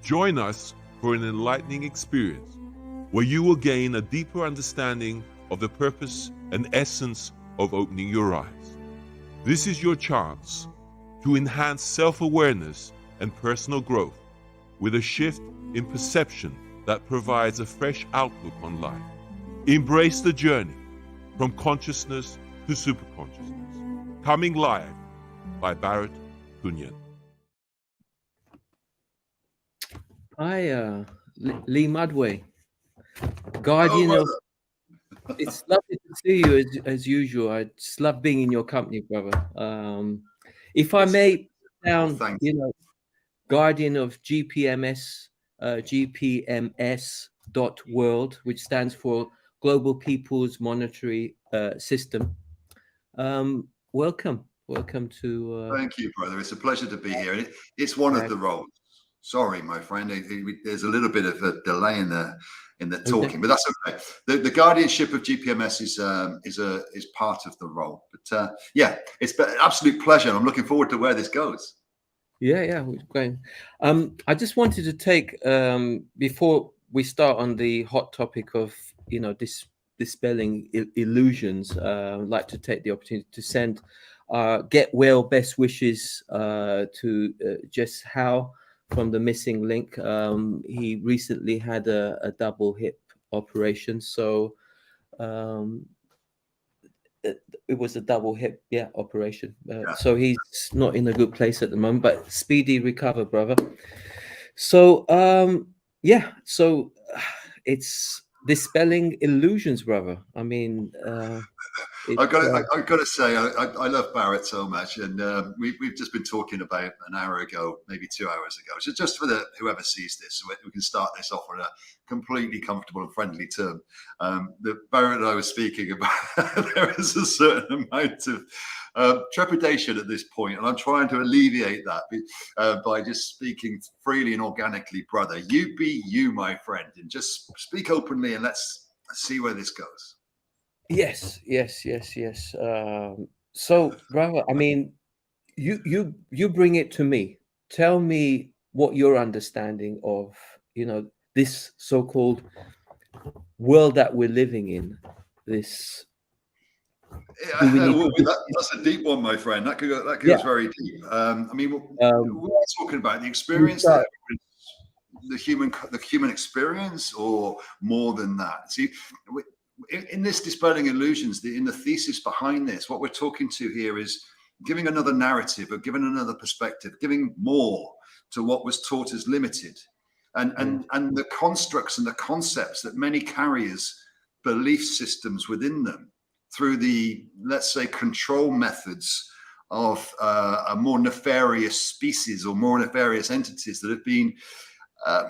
Join us for an enlightening experience where you will gain a deeper understanding of the purpose and essence of opening your eyes. This is your chance to enhance self-awareness and personal growth with a shift in perception that provides a fresh outlook on life. Embrace the journey from consciousness to superconsciousness. Coming live by Barrett Kunyan. Hi, Lee Mudway, guardian of. It's lovely to see you as usual. I just love being in your company, brother. If I may, down, guardian of GPMS, GPMS.world, which stands for Global People's Monetary System. Welcome to. Thank you, brother. It's a pleasure to be here. It's one of the roles. Sorry, my friend. There's a little bit of a delay in the talking, but that's okay. The guardianship of GPMS is part of the role. But yeah, it's been an absolute pleasure. I'm looking forward to where this goes. Yeah, great. I just wanted to take before we start on the hot topic of dispelling illusions. I'd like to take the opportunity to send get well best wishes to Jess Howe from the Missing Link. He recently had a double hip operation, so it was a double hip operation. So he's not in a good place at the moment, but speedy recover, brother. So so it's dispelling illusions, brother. I mean, I've got to say, I love Barrett so much, and we've just been talking about an hour ago, maybe 2 hours ago. So just for whoever sees this, so we can start this off on a completely comfortable and friendly term. The Barrett and I was speaking about, there is a certain amount of trepidation at this point, and I'm trying to alleviate that by just speaking freely and organically, brother. You be you, my friend, and just speak openly, and let's see where this goes. Yes. So, brother, I mean, you bring it to me. Tell me what your understanding of this so-called world that we're living in. This. That's a deep one, my friend. That goes very deep. I mean, we're talking about the experience, the human experience, or more than that. See. In this Dispelling Illusions, in the thesis behind this, what we're talking to here is giving another narrative, or giving another perspective, giving more to what was taught as limited, and the constructs and the concepts that many carry as belief systems within them through the, let's say, control methods of a more nefarious species or more nefarious entities that have been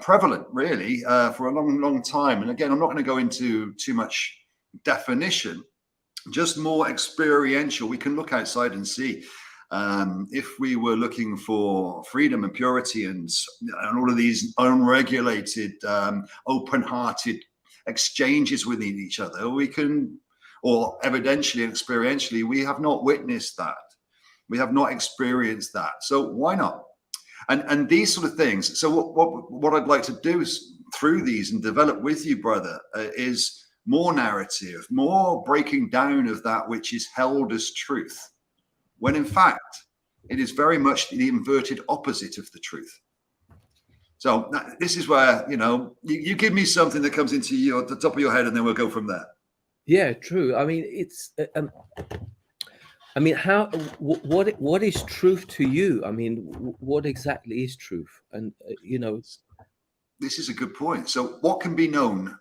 prevalent really for a long time. And again, I'm not going to go into too much definition, just more experiential. We can look outside and see if we were looking for freedom and purity and all of these unregulated, open-hearted exchanges within each other, we can, or evidentially and experientially, we have not witnessed that. We have not experienced that. So why not? And these sort of things. So what I'd like to do is through these and develop with you, brother, is more narrative, more breaking down of that which is held as truth, when in fact it is very much the inverted opposite of the truth. So this is where you give me something that comes into you at the top of your head, and then we'll go from there. Yeah, true. I mean, it's. I mean, what is truth to you? I mean, what exactly is truth? And this is a good point. So, what can be known?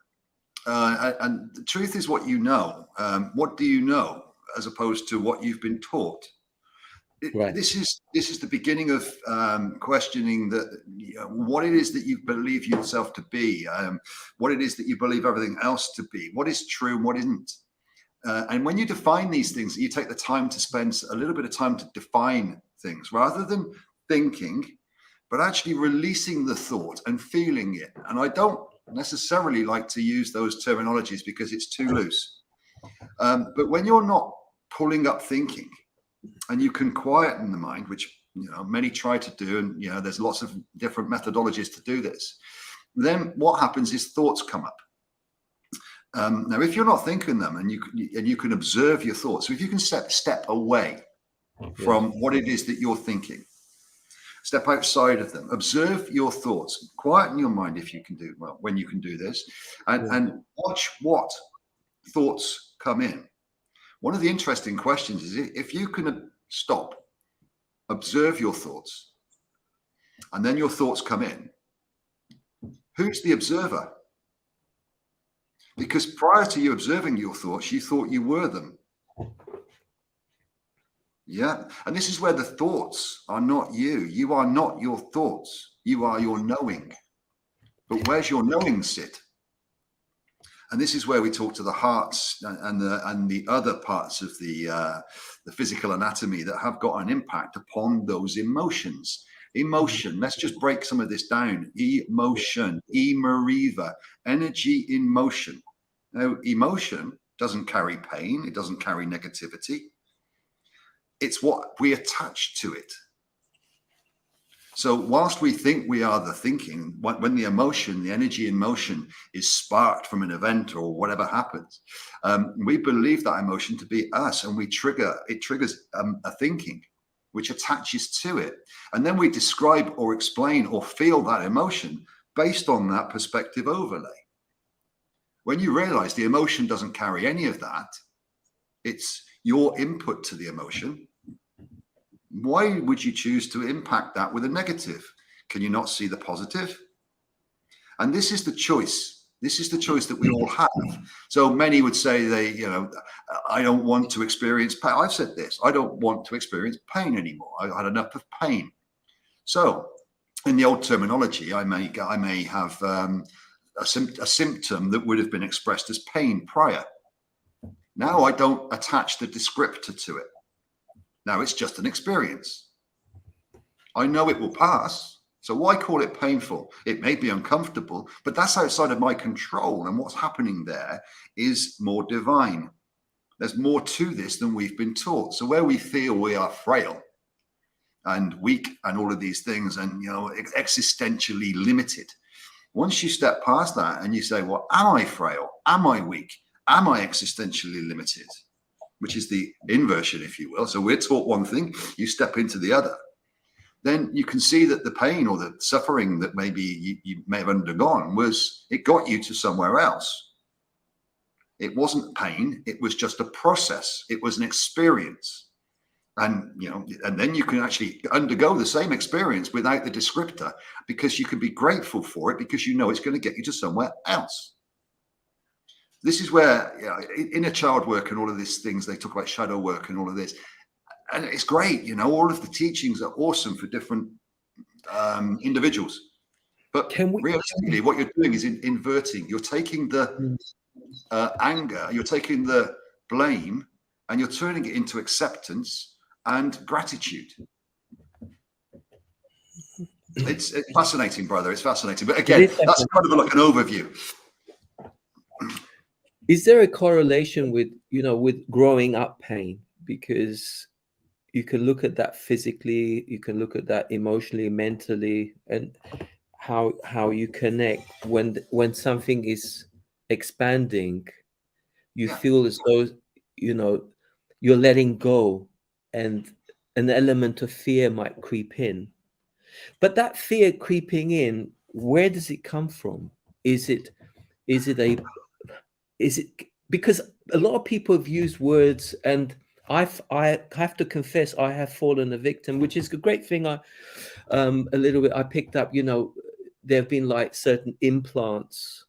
And the truth is what you know. What do you know, as opposed to what you've been taught? Right. This is the beginning of questioning what it is that you believe yourself to be, what it is that you believe everything else to be, what is true and what isn't. And when you define these things, you take the time to spend a little bit of time to define things rather than thinking, but actually releasing the thought and feeling it. And I don't necessarily like to use those terminologies because it's too loose. But when you're not pulling up thinking and you can quieten the mind, which many try to do, and there's lots of different methodologies to do this. Then what happens is thoughts come up. Now, if you're not thinking them, and you can observe your thoughts, so if you can step away from what it is that you're thinking, step outside of them, observe your thoughts, quieten your mind if you can do well, when you can do this, and watch what thoughts come in. One of the interesting questions is, if you can stop, observe your thoughts, and then your thoughts come in, who's the observer? Because prior to you observing your thoughts, you thought you were them. Yeah. And this is where the thoughts are not you. You are not your thoughts. You are your knowing. But where's your knowing sit? And this is where we talk to the hearts and the other parts of the physical anatomy that have got an impact upon those emotions. Emotion. Let's just break some of this down. Emotion. Emeriva. Energy in motion. Now, emotion doesn't carry pain. It doesn't carry negativity. It's what we attach to it. So whilst we think we are the thinking, when the emotion, the energy in motion is sparked from an event or whatever happens, we believe that emotion to be us, and it triggers a thinking which attaches to it. And then we describe or explain or feel that emotion based on that perspective overlay. When you realize the emotion doesn't carry any of that, it's your input to the emotion. Why would you choose to impact that with a negative? Can you not see the positive? And this is the choice. This is the choice that we all have. So many would say I don't want to experience pain. I've said this, I don't want to experience pain anymore. I've had enough of pain. So in the old terminology, I may have a symptom that would have been expressed as pain prior. Now I don't attach the descriptor to it. Now it's just an experience. I know it will pass. So why call it painful? It may be uncomfortable, but that's outside of my control. And what's happening there is more divine. There's more to this than we've been taught. So where we feel we are frail and weak and all of these things, and existentially limited, once you step past that and you say, well, am I frail? Am I weak? Am I existentially limited? Which is the inversion, if you will. So we're taught one thing, you step into the other. Then you can see that the pain or the suffering that maybe you may have undergone it got you to somewhere else. It wasn't pain, it was just a process. It was an experience. And then you can actually undergo the same experience without the descriptor, because you can be grateful for it, because you know it's going to get you to somewhere else. This is where inner child work and all of these things, they talk about shadow work and all of this. And it's great, all of the teachings are awesome for different individuals. But realistically, what you're doing is inverting. You're taking the anger, you're taking the blame, and you're turning it into acceptance and gratitude. It's fascinating, brother. It's fascinating. But again, that's kind of like an overview. Is there a correlation with growing up pain? Because you can look at that physically, you can look at that emotionally, mentally, and how you connect when something is expanding, you feel as though you're letting go, and an element of fear might creep in. But that fear creeping in, where does it come from? Is it because a lot of people have used words, and I have to confess I have fallen a victim, which is a great thing. I picked up, there have been like certain implants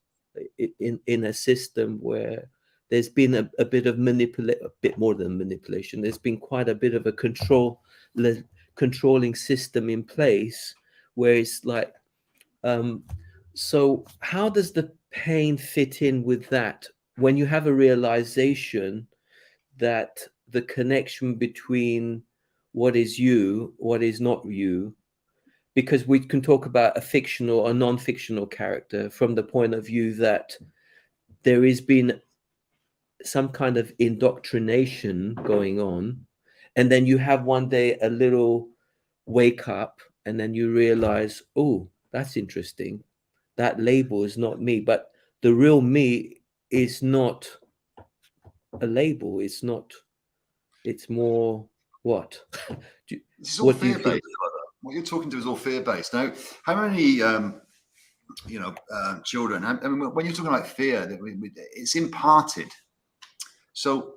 in a system where there's been a bit of a bit more than manipulation. There's been quite a bit of a controlling system in place where it's like, so how does the pain fit in with that when you have a realization that the connection between what is you, what is not you, because we can talk about a fictional or non-fictional character from the point of view that there has been some kind of indoctrination going on, and then you have one day a little wake up and then you realize, oh, that's interesting. That label is not me, but the real me is not a label. It's not, it's more what? This is all What do you fear-based. think? What you're talking to is all fear-based. Now, how many children, I mean, when you're talking about fear, it's imparted. So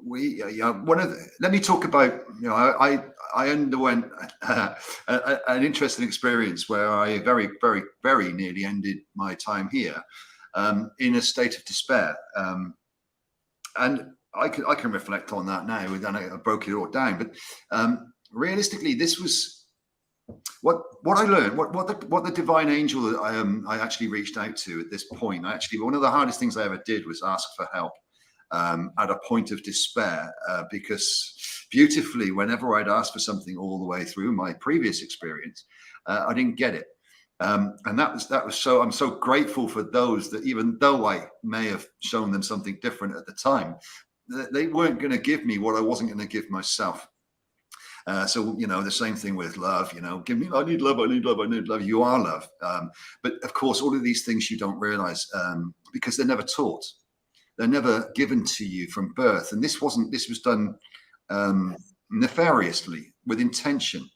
let me talk about, I underwent an interesting experience where I very, very, very nearly ended my time here in a state of despair. And I can reflect on that now, and I broke it all down. But realistically, this was what I learned, what the divine angel that I actually reached out to at this point. One of the hardest things I ever did was ask for help at a point of despair, because beautifully, whenever I'd asked for something all the way through my previous experience, I didn't get it. And that was so, I'm so grateful for those that, even though I may have shown them something different at the time, they weren't going to give me what I wasn't going to give myself. So, the same thing with love, give me, I need love, I need love, I need love. You are love. But of course, all of these things you don't realize because they're never taught. They're never given to you from birth. And this was done nefariously, with intention,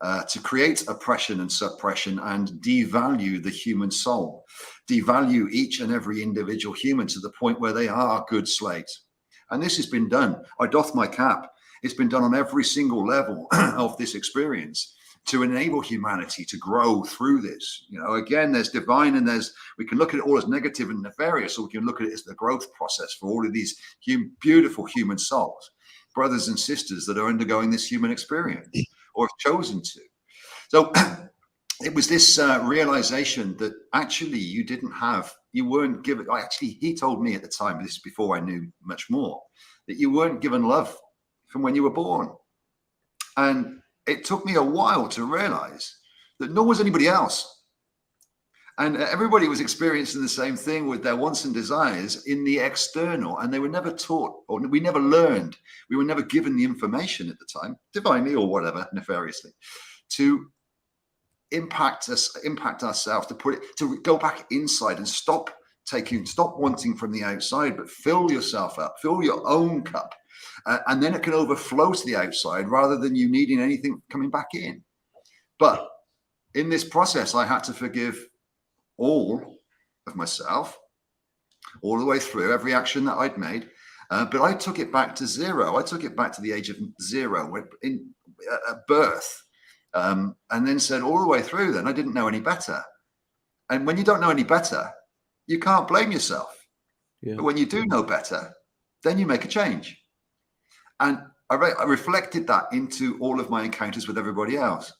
to create oppression and suppression and devalue the human soul, devalue each and every individual human to the point where they are good slaves. And this has been done. I doff my cap. It's been done on every single level of this experience to enable humanity to grow through this. Again, there's divine and we can look at it all as negative and nefarious, or we can look at it as the growth process for all of these beautiful human souls, brothers and sisters that are undergoing this human experience or have chosen to. So it was this realization that actually you weren't given, he told me at the time, this is before I knew much more, that you weren't given love from when you were born. And it took me a while to realize that nor was anybody else. And everybody was experiencing the same thing with their wants and desires in the external, and they were never taught, or we never learned, we were never given the information at the time, divinely or whatever, nefariously, to impact ourselves, to go back inside and stop wanting from the outside, but fill yourself up, fill your own cup. And then it can overflow to the outside rather than you needing anything coming back in. But in this process, I had to forgive all of myself, all the way through, every action that I'd made. But I took it back to zero. I took it back to the age of zero at birth, and then said all the way through, then I didn't know any better. And when you don't know any better, you can't blame yourself. Yeah. But when you do know better, then you make a change. And I reflected that into all of my encounters with everybody else.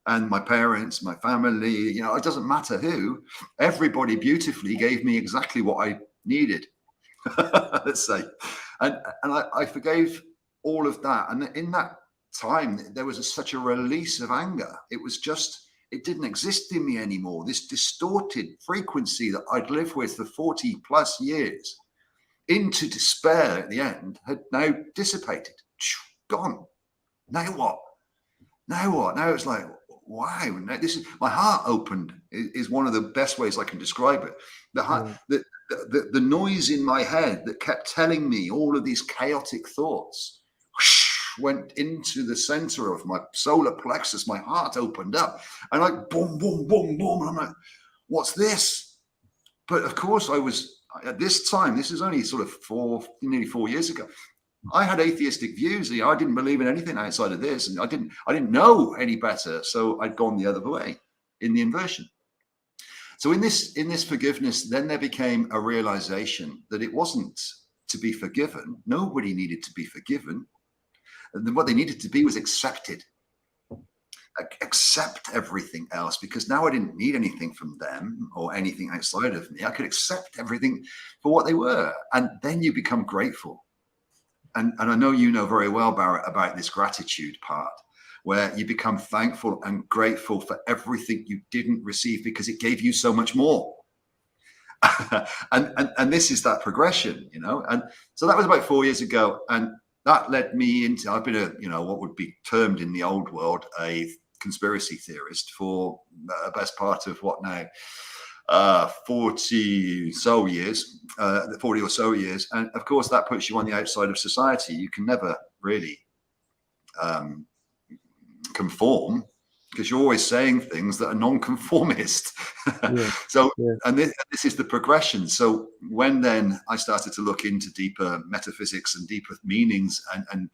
And my parents, my family, it doesn't matter who, everybody beautifully gave me exactly what I needed, let's say. And I forgave all of that. And in that time, there was such a release of anger. It didn't exist in me anymore. This distorted frequency that I'd lived with for 40 plus years into despair at the end had now dissipated, gone. Now what? Now it's like, wow, this is, my heart opened is one of the best ways I can describe it. The noise in my head that kept telling me all of these chaotic thoughts went into the center of my solar plexus. My heart opened up and like boom, boom, boom, boom. And I'm like, what's this? But of course I was, at this time, this is only sort of nearly 4 years ago, I had atheistic views. I didn't believe in anything outside of this, and I didn't know any better. So I'd gone the other way in the inversion. So in this forgiveness, then there became a realization that it wasn't to be forgiven. Nobody needed to be forgiven. And what they needed to be was accepted. Accept everything else, because now I didn't need anything from them or anything outside of me. I could accept everything for what they were. And then you become grateful. And I know you know very well, Barrett, about this gratitude part, where you become thankful and grateful for everything you didn't receive because it gave you so much more. and this is that progression, And so that was about 4 years ago. And that led me into, I've been what would be termed in the old world a conspiracy theorist for the best part of 40 or so years. And of course, that puts you on the outside of society. You can never really conform, because you're always saying things that are non-conformist. And this is the progression. So when then I started to look into deeper metaphysics and deeper meanings, and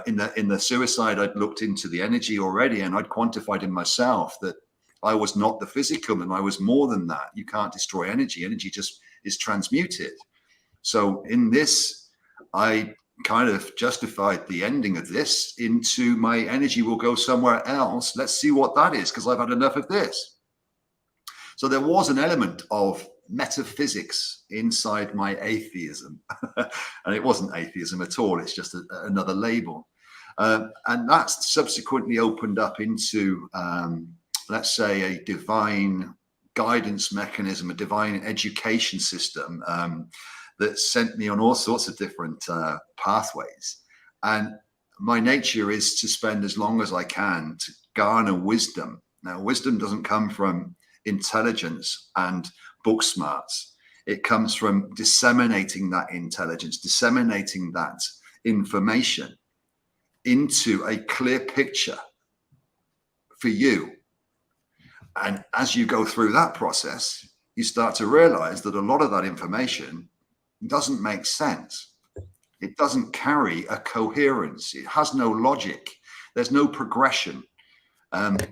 in the suicide, I'd looked into the energy already, and I'd quantified in myself that I was not the physical, and I was more than that. You can't destroy energy. Energy just is transmuted. So in this, I kind of justified the ending of this into my energy will go somewhere else. Let's see what that is, because I've had enough of this. So there was an element of metaphysics inside my atheism. And it wasn't atheism at all. It's just another label. And that's subsequently opened up into, let's say, a divine guidance mechanism, a divine education system that sent me on all sorts of different pathways. And my nature is to spend as long as I can to garner wisdom. Now, wisdom doesn't come from intelligence and book smarts. It comes from disseminating that intelligence, disseminating that information into a clear picture for you. And as you go through that process, you start to realize that a lot of that information doesn't make sense. It doesn't carry a coherence. It has no logic. There's no progression. And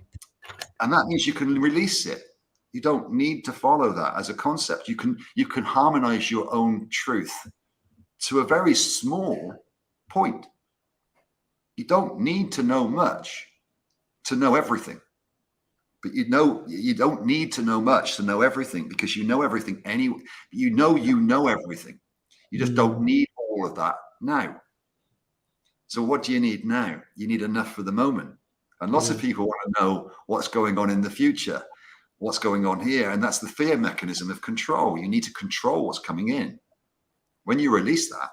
that means you can release it. You don't need to follow that as a concept. You can harmonize your own truth to a very small point. You don't need to know much to know everything. But you don't need to know much to know everything, because you know everything anyway. You know everything. You just don't need all of that now. So what do you need now? You need enough for the moment. And lots of people want to know what's going on in the future, what's going on here. And that's the fear mechanism of control. You need to control what's coming in. When you release that,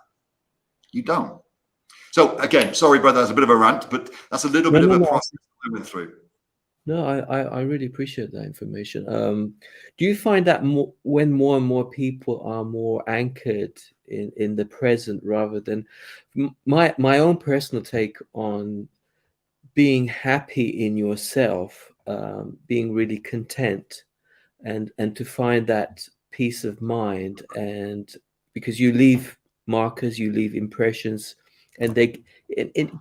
you don't. So again, sorry, brother, that's a bit of a rant, but that's a little bit of a process I went through. No, I really appreciate that information. Do you find that when more and more people are more anchored in the present, rather than my own personal take on being happy in yourself, being really content, and to find that peace of mind, and because you leave markers, you leave impressions, and it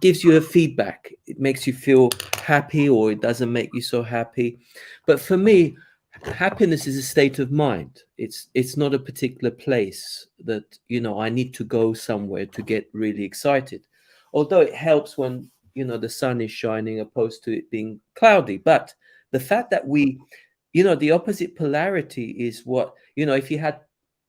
gives you a feedback. It makes you feel happy, or it doesn't make you so happy. But for me, happiness is a state of mind. It's not a particular place that I need to go somewhere to get really excited. Although it helps when the sun is shining, opposed to it being cloudy. But the fact that we, the opposite polarity is what, if you had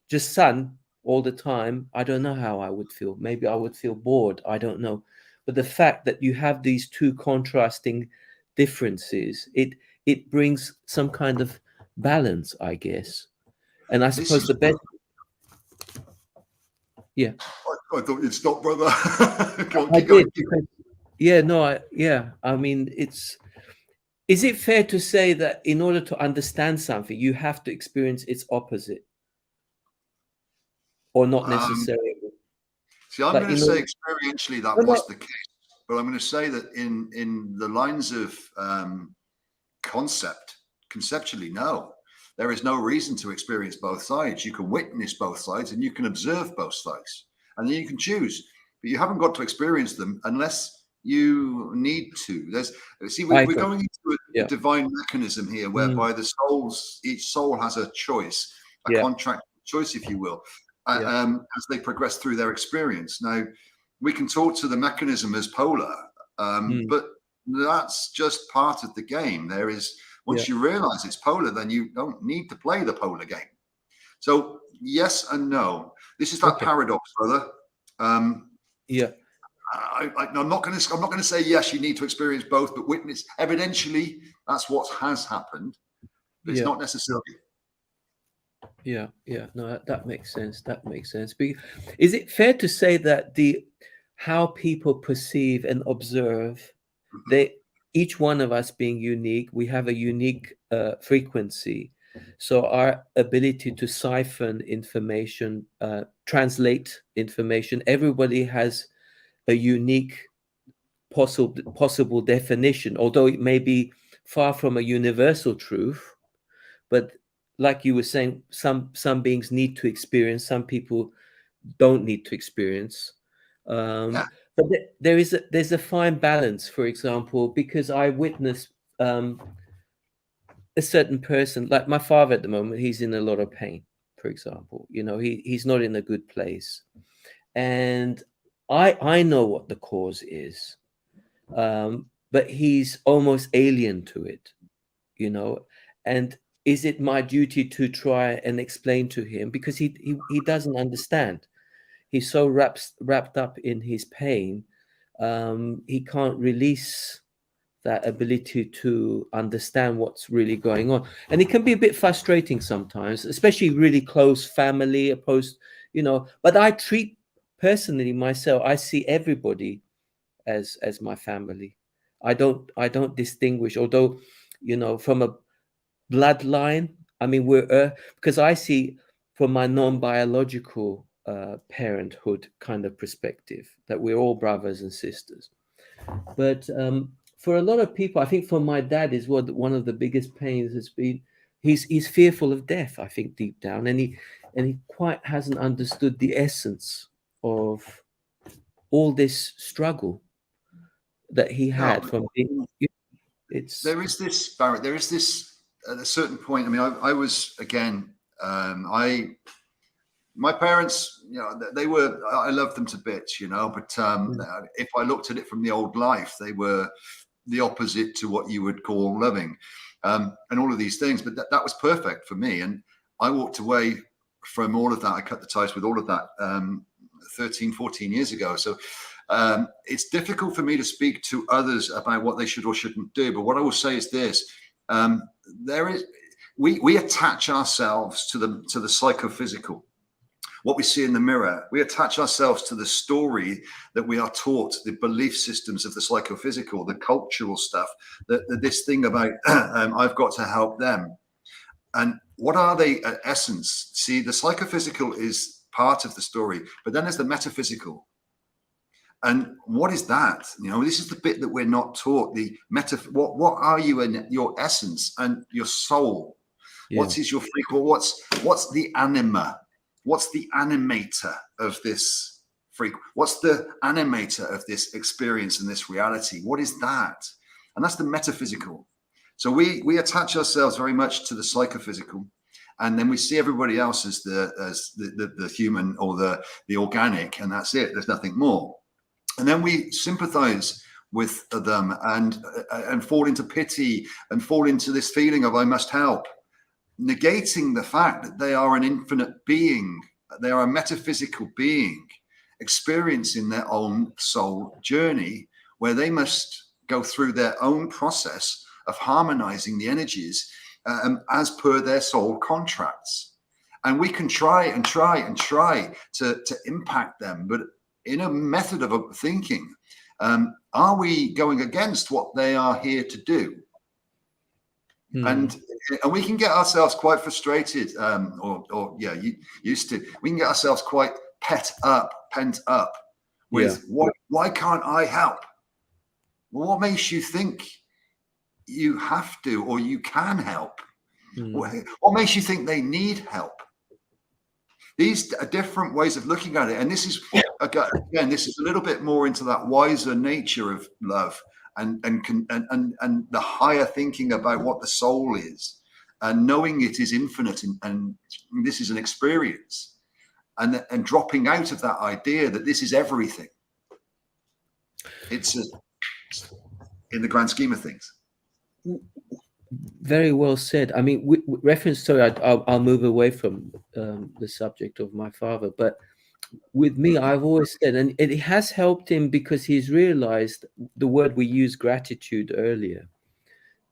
just sun all the time, I don't know how I would feel. Maybe I would feel bored. I don't know. But the fact that you have these two contrasting differences, it brings some kind of balance, I guess. And I suppose the best. Yeah. I thought you'd stop, brother. I did. Yeah, no, I mean, is it fair to say that in order to understand something, you have to experience its opposite? Or not necessarily? See, I'm going to say experientially that was the case. But I'm going to say that in the lines of conceptually, no. There is no reason to experience both sides. You can witness both sides and you can observe both sides. And then you can choose. But you haven't got to experience them unless you need to. We're going into a divine mechanism here, whereby each soul has a choice, a contract choice, if you will, as they progress through their experience. Now, we can talk to the mechanism as polar, but that's just part of the game. There is, once you realize it's polar, then you don't need to play the polar game. So yes and no. This is that paradox, brother. I'm not going to say yes, you need to experience both, but witness. Evidentially, that's what has happened, but it's not necessarily. No, that makes sense. Is it fair to say that how people perceive and observe. Each one of us being unique, we have a unique frequency. So our ability to siphon information, translate information, everybody has a unique possible definition, although it may be far from a universal truth. But like you were saying, some beings need to experience, some people don't need to experience. But there's a fine balance, for example, because I witnessed a certain person, like my father at the moment, he's in a lot of pain, for example. He's not in a good place. And I know what the cause is, but he's almost alien to it, and is it my duty to try and explain to him, because he doesn't understand. He's so wrapped up in his pain, he can't release that ability to understand what's really going on. And it can be a bit frustrating sometimes, especially really close family opposed, but I treat personally myself, I see everybody as my family. I don't distinguish, although, from a bloodline, I mean, we're because I see from my non-biological parenthood kind of perspective that we're all brothers and sisters. But for a lot of people, I think for my dad is one of the biggest pains has been he's fearful of death, I think, deep down, and he quite hasn't understood the essence of all this struggle that he had from being. There is this, Barrett. There is this at a certain point. I mean, I was again. My parents, they were. I loved them to bits, But if I looked at it from the old life, they were the opposite to what you would call loving, and all of these things. But that was perfect for me, and I walked away from all of that. I cut the ties with all of that 13, 14 years ago. So it's difficult for me to speak to others about what they should or shouldn't do. But what I will say is this: we attach ourselves to the psychophysical. What we see in the mirror, we attach ourselves to the story that we are taught, the belief systems of the psychophysical, the cultural stuff, this thing about I've got to help them. And what are they at essence? See, the psychophysical is part of the story, but then there's the metaphysical. And what is that? This is the bit that we're not taught. What are you in your essence and your soul? Yeah. What is your frequency? What's the anima? What's the animator of this What's the animator of this experience and this reality? What is that? And that's the metaphysical. So we attach ourselves very much to the psychophysical, and then we see everybody else as the human or the organic, and that's it. There's nothing more. And then we sympathize with them and fall into pity and fall into this feeling of I must help, negating the fact that they are an infinite being. They are a metaphysical being experiencing their own soul journey, where they must go through their own process of harmonizing the energies as per their soul contracts. And we can try to impact them, but in a method of thinking, are we going against what they are here to do? And we can get ourselves quite frustrated, used to. We can get ourselves quite pent up with why can't I help? Well, what makes you think you have to or you can help? What makes you think they need help? These are different ways of looking at it, and this is again, this is a little bit more into that wiser nature of love. And the higher thinking about what the soul is, and knowing it is infinite, and this is an experience, and dropping out of that idea that this is everything. It's in the grand scheme of things. Very well said. I mean, with reference to I'll move away from the subject of my father, but with me, I've always said, and it has helped him because he's realized the word we used, gratitude, earlier,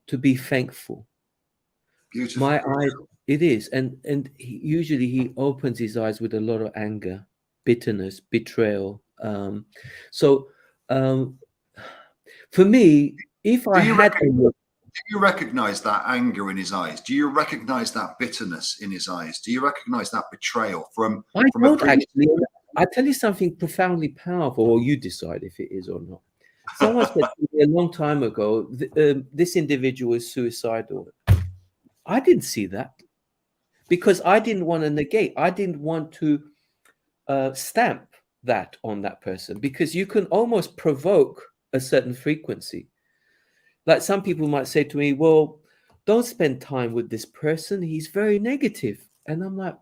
to be thankful. Beautiful. It is, and usually he opens his eyes with a lot of anger, bitterness, betrayal, So for me, if I had do you recognize that anger in his eyes? Do you recognize that bitterness in his eyes? Do you recognize that betrayal from I don't actually. I tell you something profoundly powerful, or you decide if it is or not. Someone said to me a long time ago, this individual is suicidal. I didn't see that because I didn't want to negate. I didn't want to stamp that on that person, because you can almost provoke a certain frequency. Like some people might say to me, well, don't spend time with this person. He's very negative. And I'm like,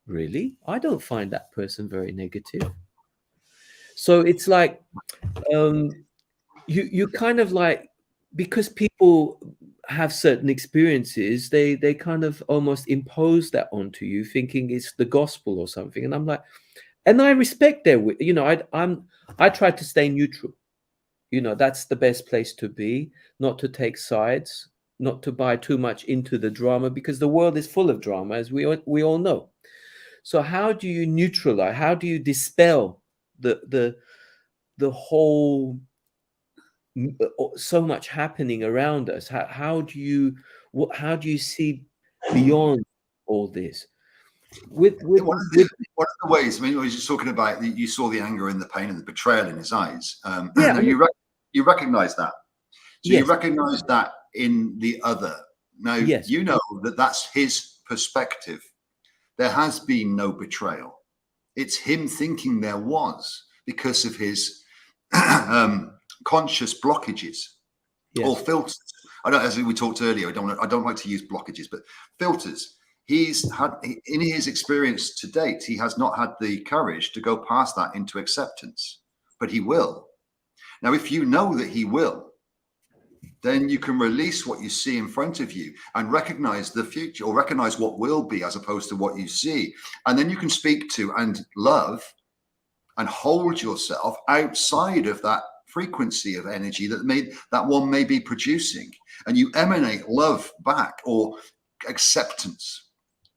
really? I don't find that person very negative. So it's like, you kind of like, because people have certain experiences, they kind of almost impose that onto you, thinking it's the gospel or something. And I'm like, and I respect their, you know, I try to stay neutral. You know, that's the best place to be, not to take sides, not to buy too much into the drama, because the world is full of drama, as we all know. So how do you neutralize? How do you dispel the whole so much happening around us? How do you see beyond all this? One of the ways, I mean, I was just talking about, you saw the anger and the pain and the betrayal in his eyes. Yeah, you recognize that. So yes. you recognize that in the other. Now, yes. You know that that's his perspective. There has been no betrayal. It's him thinking there was, because of his conscious blockages, yes, or filters. As we talked earlier, I don't like to use blockages, but filters. He's had, in his experience to date, he has not had the courage to go past that into acceptance, but he will. Now, if you know that he will, then you can release what you see in front of you and recognize the future, or recognize what will be as opposed to what you see. And then you can speak to and love and hold yourself outside of that frequency of energy that one may be producing. And you emanate love back, or acceptance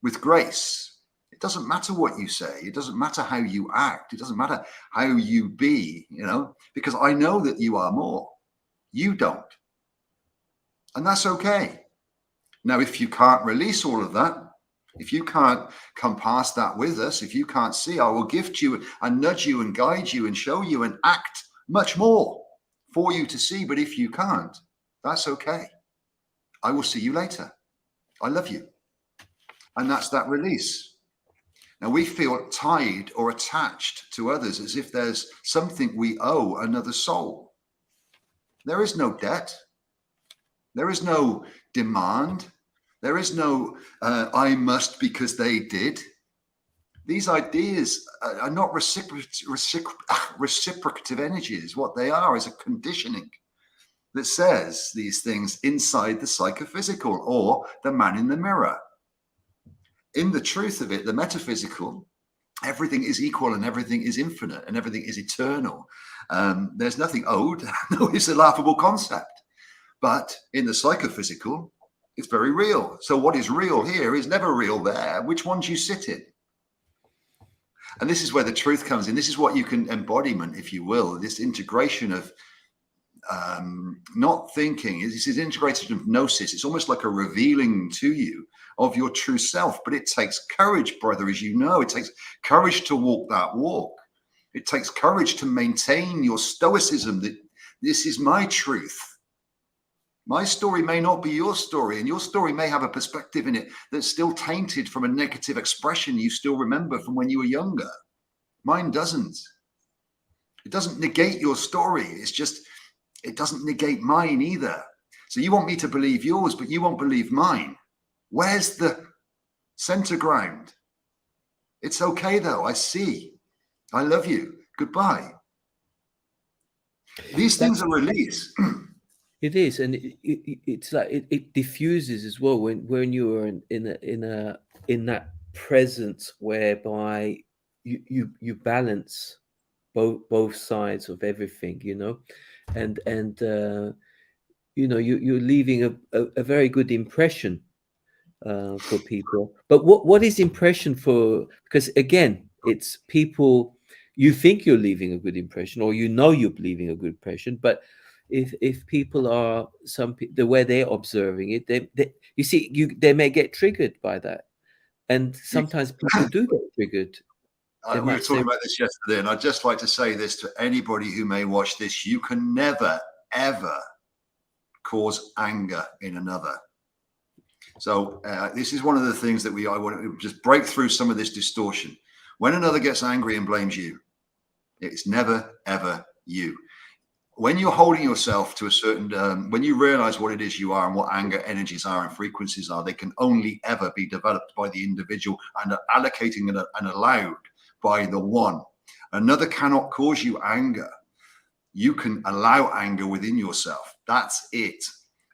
with grace. It doesn't matter what you say. It doesn't matter how you act. It doesn't matter how you be, because I know that you are more. You don't. And that's okay. Now, if you can't release all of that, if you can't come past that with us, if you can't see, I will gift you and nudge you and guide you and show you and act much more for you to see. But if you can't, that's okay. I will see you later. I love you. And that's that release. Now, we feel tied or attached to others as if there's something we owe another soul. There is no debt. There is no demand. There is no I must because they did. These ideas are not reciprocative energies. What they are is a conditioning that says these things inside the psychophysical, or the man in the mirror. In the truth of it, the metaphysical, everything is equal and everything is infinite and everything is eternal. There's nothing owed. No, it's a laughable concept. But in the psychophysical, it's very real. So what is real here is never real there. Which one do you sit in? And this is where the truth comes in. This is what you can embodiment, if you will, this integration of not thinking. This is integrated hypnosis. It's almost like a revealing to you of your true self. But it takes courage, brother, as you know. It takes courage to walk that walk. It takes courage to maintain your stoicism, that this is my truth. My story may not be your story, and your story may have a perspective in it that's still tainted from a negative expression you still remember from when you were younger. Mine doesn't. It doesn't negate your story. It's just, it doesn't negate mine either. So you want me to believe yours, but you won't believe mine. Where's the center ground? It's okay, though. I see. I love you. Goodbye. These things are released. It is, and it's like it diffuses as well when you are in that presence whereby you balance both sides of everything, and you're leaving a very good impression for people. But what is impression for? Because again, it's people you think you're leaving a good impression, or you know you're leaving a good impression. But if people are the way they're observing it, they may get triggered by that, and sometimes people do get triggered. We were talking about this yesterday, and I'd just like to say this to anybody who may watch this: you can never, ever cause anger in another. So this is one of the things that I want to just break through some of this distortion. When another gets angry and blames you, it's never, ever you. When you're holding yourself to a certain, when you realize what it is you are and what anger energies are and frequencies are, they can only ever be developed by the individual and are allocating and allowed by the one. Another cannot cause you anger. You can allow anger within yourself. That's it.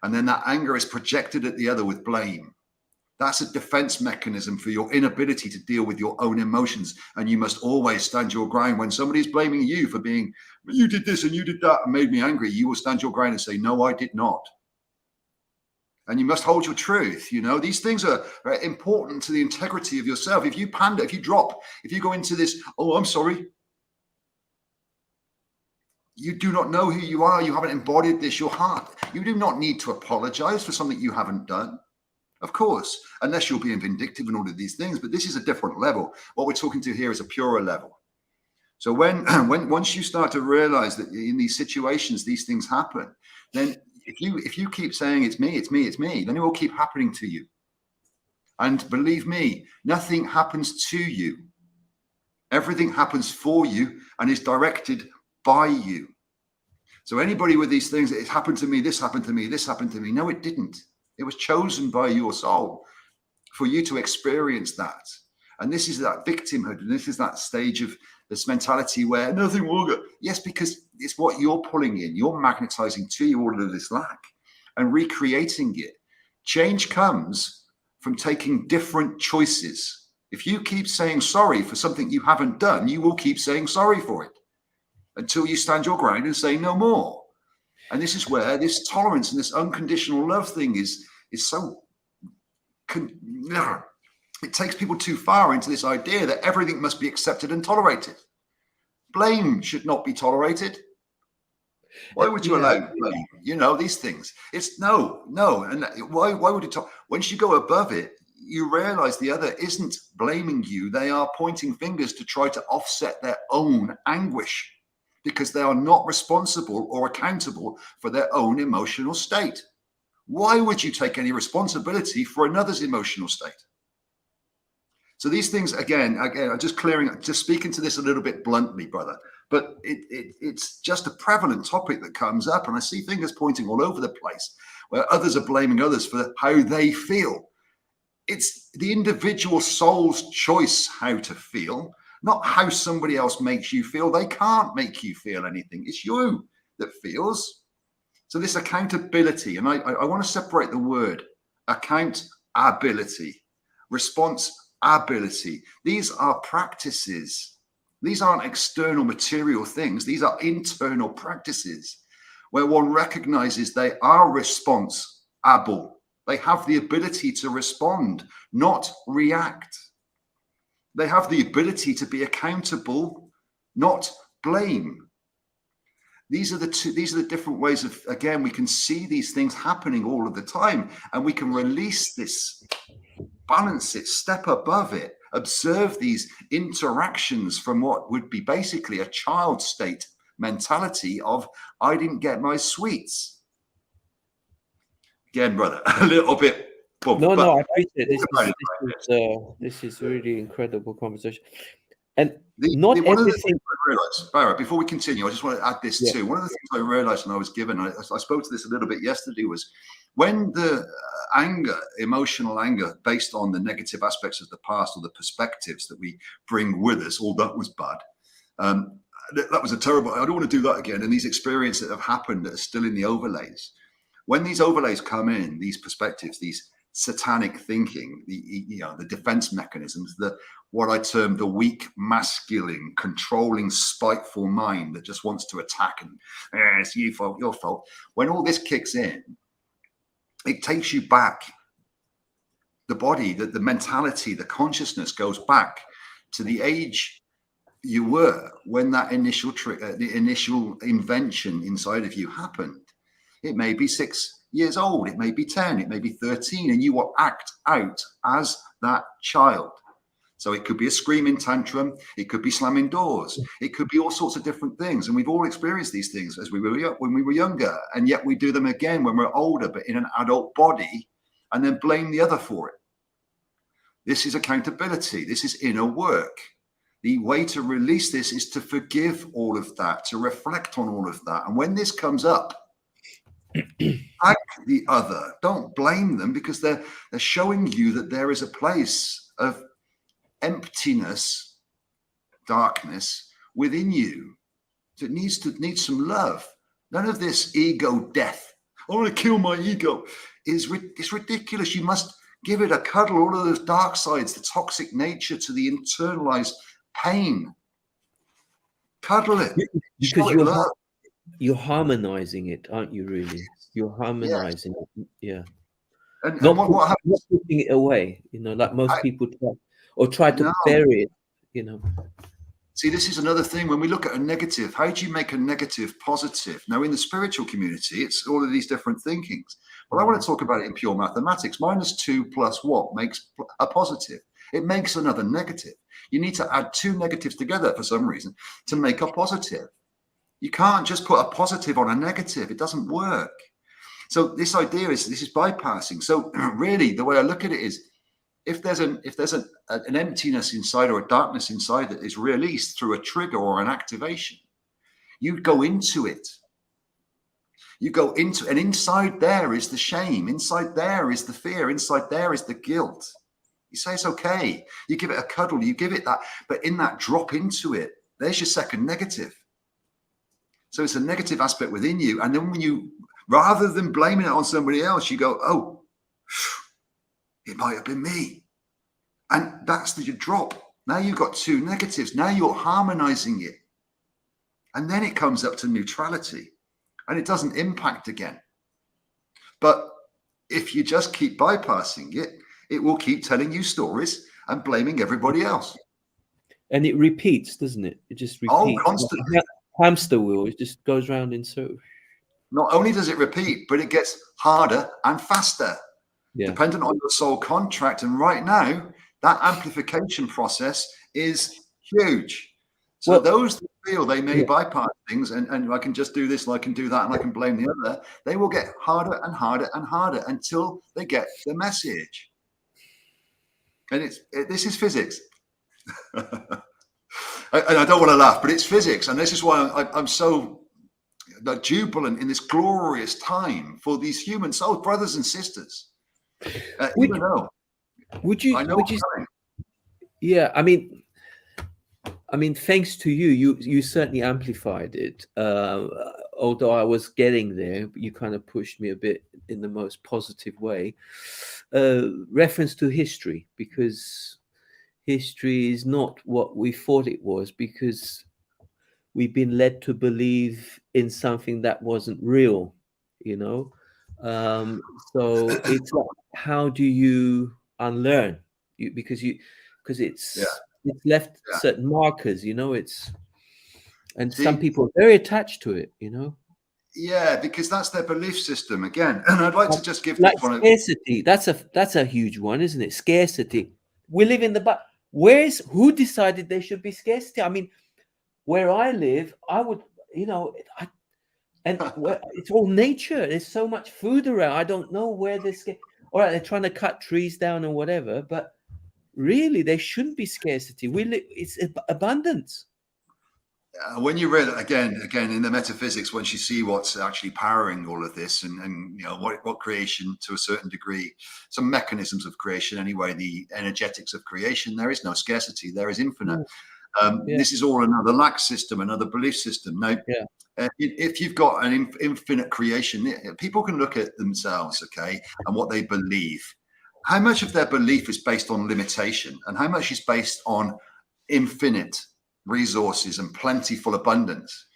And then that anger is projected at the other with blame. That's a defense mechanism for your inability to deal with your own emotions. And you must always stand your ground. When somebody's blaming you for being, you did this and you did that and made me angry, you will stand your ground and say, no, I did not. And you must hold your truth. You know, these things are very important to the integrity of yourself. If you pander, if you drop, if you go into this, oh, I'm sorry. You do not know who you are. You haven't embodied this, your heart. You do not need to apologize for something you haven't done. Of course, unless you're being vindictive and all of these things, but this is a different level. What we're talking to here is a purer level. So once you start to realize that in these situations, these things happen, then if you keep saying it's me, then it will keep happening to you. And believe me, nothing happens to you. Everything happens for you and is directed by you. So anybody with these things, it happened to me, this happened to me, this happened to me. No, it didn't. It was chosen by your soul for you to experience that. And this is that victimhood. And this is that stage of this mentality where nothing will go. Yes, because it's what you're pulling in. You're magnetizing to you all of this lack and recreating it. Change comes from taking different choices. If you keep saying sorry for something you haven't done, you will keep saying sorry for it until you stand your ground and say no more. And this is where this tolerance and this unconditional love thing is so, it takes people too far into this idea that everything must be accepted and tolerated. Blame should not be tolerated. Why would you allow blame? You know, these things. It's no. And why would it? Once you go above it, you realize the other isn't blaming you. They are pointing fingers to try to offset their own anguish because they are not responsible or accountable for their own emotional state. Why would you take any responsibility for another's emotional state? So these things, again, I'm just speaking to this a little bit bluntly, brother, but it's just a prevalent topic that comes up. And I see fingers pointing all over the place where others are blaming others for how they feel. It's the individual soul's choice how to feel, not how somebody else makes you feel. They can't make you feel anything. It's you that feels. So this accountability, and I want to separate the word accountability, responsibility. These are practices. These aren't external material things. These are internal practices where one recognizes they are responsible. They have the ability to respond, not react. They have the ability to be accountable, not blame. These are the different ways of, again, we can see these things happening all of the time, and we can release this, balance it, step above it, observe these interactions from what would be basically a child state mentality of, I didn't get my sweets. Again, brother, a little bit. No, I appreciate this. This is really incredible conversation. And not one everything. Of the things I realized, Barrett, before we continue, I just want to add this too. One of the things I realized when I was given, I spoke to this a little bit yesterday, was when the emotional anger based on the negative aspects of the past or the perspectives that we bring with us, all that was bad. That was a terrible, I don't want to do that again. And these experiences that have happened that are still in the overlays. When these overlays come in, these perspectives, these satanic thinking, the defense mechanisms, what I term the weak, masculine, controlling, spiteful mind that just wants to attack and it's your fault. When all this kicks in, it takes you back. The body, the mentality, the consciousness goes back to the age you were when that initial the initial invention inside of you happened. It may be 6 years old, it may be 10, it may be 13, and you will act out as that child. So it could be a screaming tantrum, it could be slamming doors, it could be all sorts of different things. And we've all experienced these things as when we were younger, and yet we do them again when we're older, but in an adult body, and then blame the other for it. This is accountability. This is inner work. The way to release this is to forgive all of that, to reflect on all of that. And when this comes up, thank the other. Don't blame them, because they're showing you that there is a place of emptiness, darkness within you that needs some love. None of this ego death. I want to kill my ego. It's ridiculous. You must give it a cuddle. All of those dark sides, the toxic nature to the internalized pain. Cuddle it. Because you're harmonizing it, aren't you? Really, you're harmonizing it. Yeah. And not what happens? Not putting it away. Like most people try to bury it. See, this is another thing. When we look at a negative, how do you make a negative positive? Now, in the spiritual community, it's all of these different thinkings. Well, I want to talk about it in pure mathematics. -2 + what makes a positive? It makes another negative. You need to add 2 negatives together for some reason to make a positive. You can't just put a positive on a negative. It doesn't work. So this idea is, this is bypassing. So really, the way I look at it is, if there's an emptiness inside, or a darkness inside, that is released through a trigger or an activation, you go into it. And inside there is the shame. Inside there is the fear. Inside there is the guilt. You say it's okay. You give it a cuddle. You give it that. But in that drop into it, there's your second negative. So it's a negative aspect within you. And then when you, rather than blaming it on somebody else, you go, oh, it might have been me. And that's your drop. Now you've got 2 negatives. Now you're harmonizing it. And then it comes up to neutrality. And it doesn't impact again. But if you just keep bypassing it, it will keep telling you stories and blaming everybody else. And it repeats, doesn't it? It just repeats. Oh, constantly. Like a hamster wheel. It just goes round in circles. Not only does it repeat, but it gets harder and faster, dependent on your soul contract. And right now, that amplification process is huge. So those that feel they may bypass things, and I can just do this, and I can do that, and I can blame the other, they will get harder and harder and harder until they get the message. And this is physics. And I don't want to laugh, but it's physics. And this is why I'm so jubilant in this glorious time for these human souls, brothers and sisters. Would you? Yeah, I mean, thanks to you, you certainly amplified it. Although I was getting there, you kind of pushed me a bit in the most positive way. Reference to history, because history is not what we thought it was, because we've been led to believe in something that wasn't real, so it's like, how do you unlearn? Because it's left certain markers, and some people are very attached to it, Yeah, because that's their belief system again. And I'd like to just give like scarcity. That's a huge one, isn't it? Scarcity. We live in who decided there should be scarcity? I mean, where I live, I would, it's all nature. There's so much food around. I don't know where this. All right, they're trying to cut trees down or whatever, but really, there shouldn't be scarcity. It's abundance. When you read again in the metaphysics, once you see what's actually powering all of this, and what creation to a certain degree, some mechanisms of creation anyway, the energetics of creation, there is no scarcity, there is infinite. This is all another lack system, another belief system. Now, if you've got an infinite creation, people can look at themselves, and what they believe. How much of their belief is based on limitation, and how much is based on infinite resources and plentiful abundance?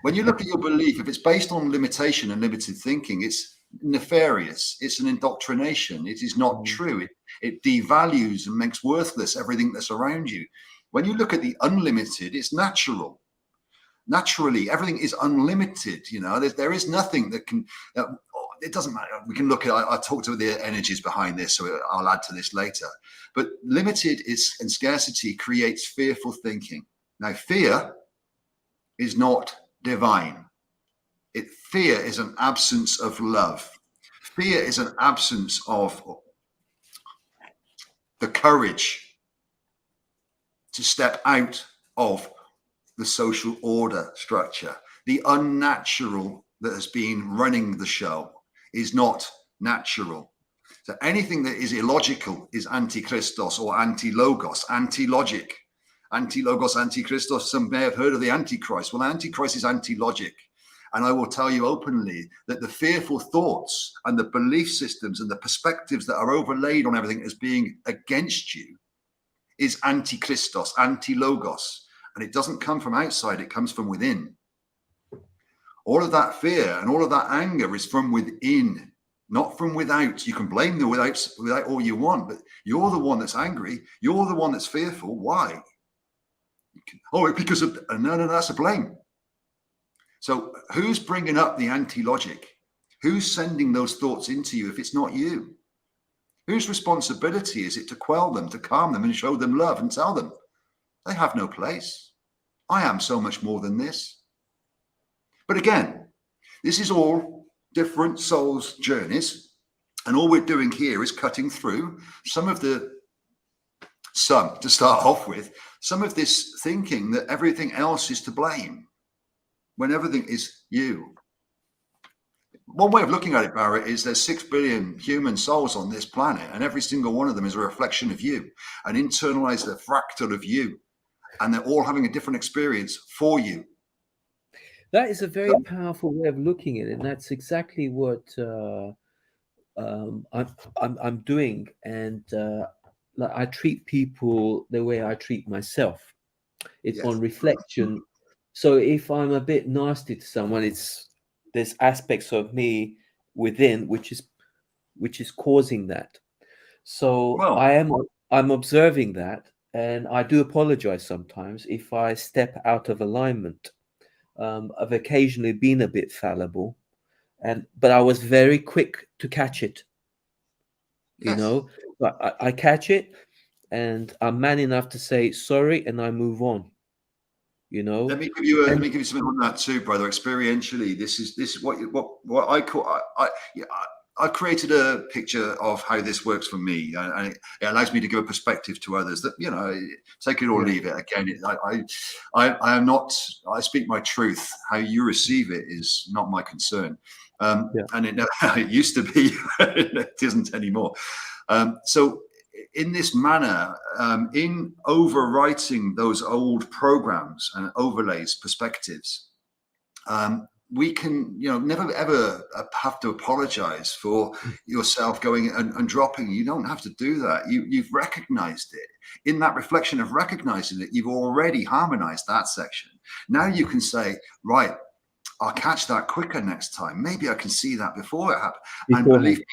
When you look at your belief, if it's based on limitation and limited thinking, it's nefarious. It's an indoctrination. It is not true. It devalues and makes worthless everything that's around you. When you look at the unlimited, it's natural. Naturally, everything is unlimited. You know, there is nothing that can. It doesn't matter. We can look at. I talked about the energies behind this, so I'll add to this later. But limited is and scarcity creates fearful thinking. Now, fear is not divine. Fear is an absence of love. Fear is an absence of the courage to step out of the social order structure. The unnatural that has been running the show is not natural. So anything that is illogical is anti-Christos or anti-logos, anti-logic. Anti-logos, anti-Christos. Some may have heard of the Antichrist. Well, Antichrist is anti-logic. And I will tell you openly that the fearful thoughts and the belief systems and the perspectives that are overlaid on everything as being against you is anti-Christos, anti-logos. And it doesn't come from outside, it comes from within. All of that fear and all of that anger is from within, not from without. You can blame the without all you want, but you're the one that's angry. You're the one that's fearful. Why? Because of, no, that's a blame. So who's bringing up the anti-logic? Who's sending those thoughts into you if it's not you? Whose responsibility is it to quell them, to calm them and show them love and tell them they have no place? I am so much more than this. But again, this is all different souls' journeys. And all we're doing here is cutting through to start off with, some of this thinking that everything else is to blame when everything is you. One way of looking at it, Barrett, is there's 6 billion human souls on this planet, and every single one of them is a reflection of you, an internalized fractal of you, and they're all having a different experience for you. That is a very powerful way of looking at it, and that's exactly what I'm doing. And I treat people the way I treat myself. It's on reflection. So if I'm a bit nasty to someone, there's aspects of me within which is causing that. So I'm observing that, and I do apologize sometimes if I step out of alignment. I've occasionally been a bit fallible, but I was very quick to catch it. You know, but I catch it, and I'm man enough to say sorry, and I move on. You know. Let me give you something on that too, brother. Experientially, this is what I call. I created a picture of how this works for me, and it allows me to give a perspective to others that, you know, take it or leave it. Again, I am not. I speak my truth. How you receive it is not my concern, and it used to be. It isn't anymore. So, in this manner, in overwriting those old programs and overlays, perspectives. We can, you know, never ever have to apologize for yourself going and dropping. You don't have to do that. You've recognized it. In that reflection of recognizing it, you've already harmonized that section. Now you can say, right, I'll catch that quicker next time. Maybe I can see that before it happens. And believe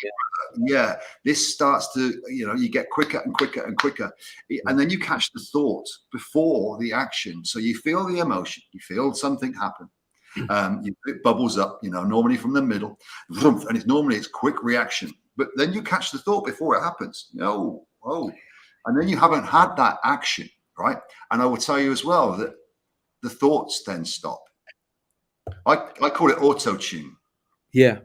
me, this starts to, you know, you get quicker and quicker and quicker. And then you catch the thought before the action. So you feel the emotion, you feel something happen. It bubbles up, you know, normally from the middle, and it's quick reaction. But then you catch the thought before it happens. And then you haven't had that action, right? And I will tell you as well that the thoughts then stop. I call it auto-tune. Yeah.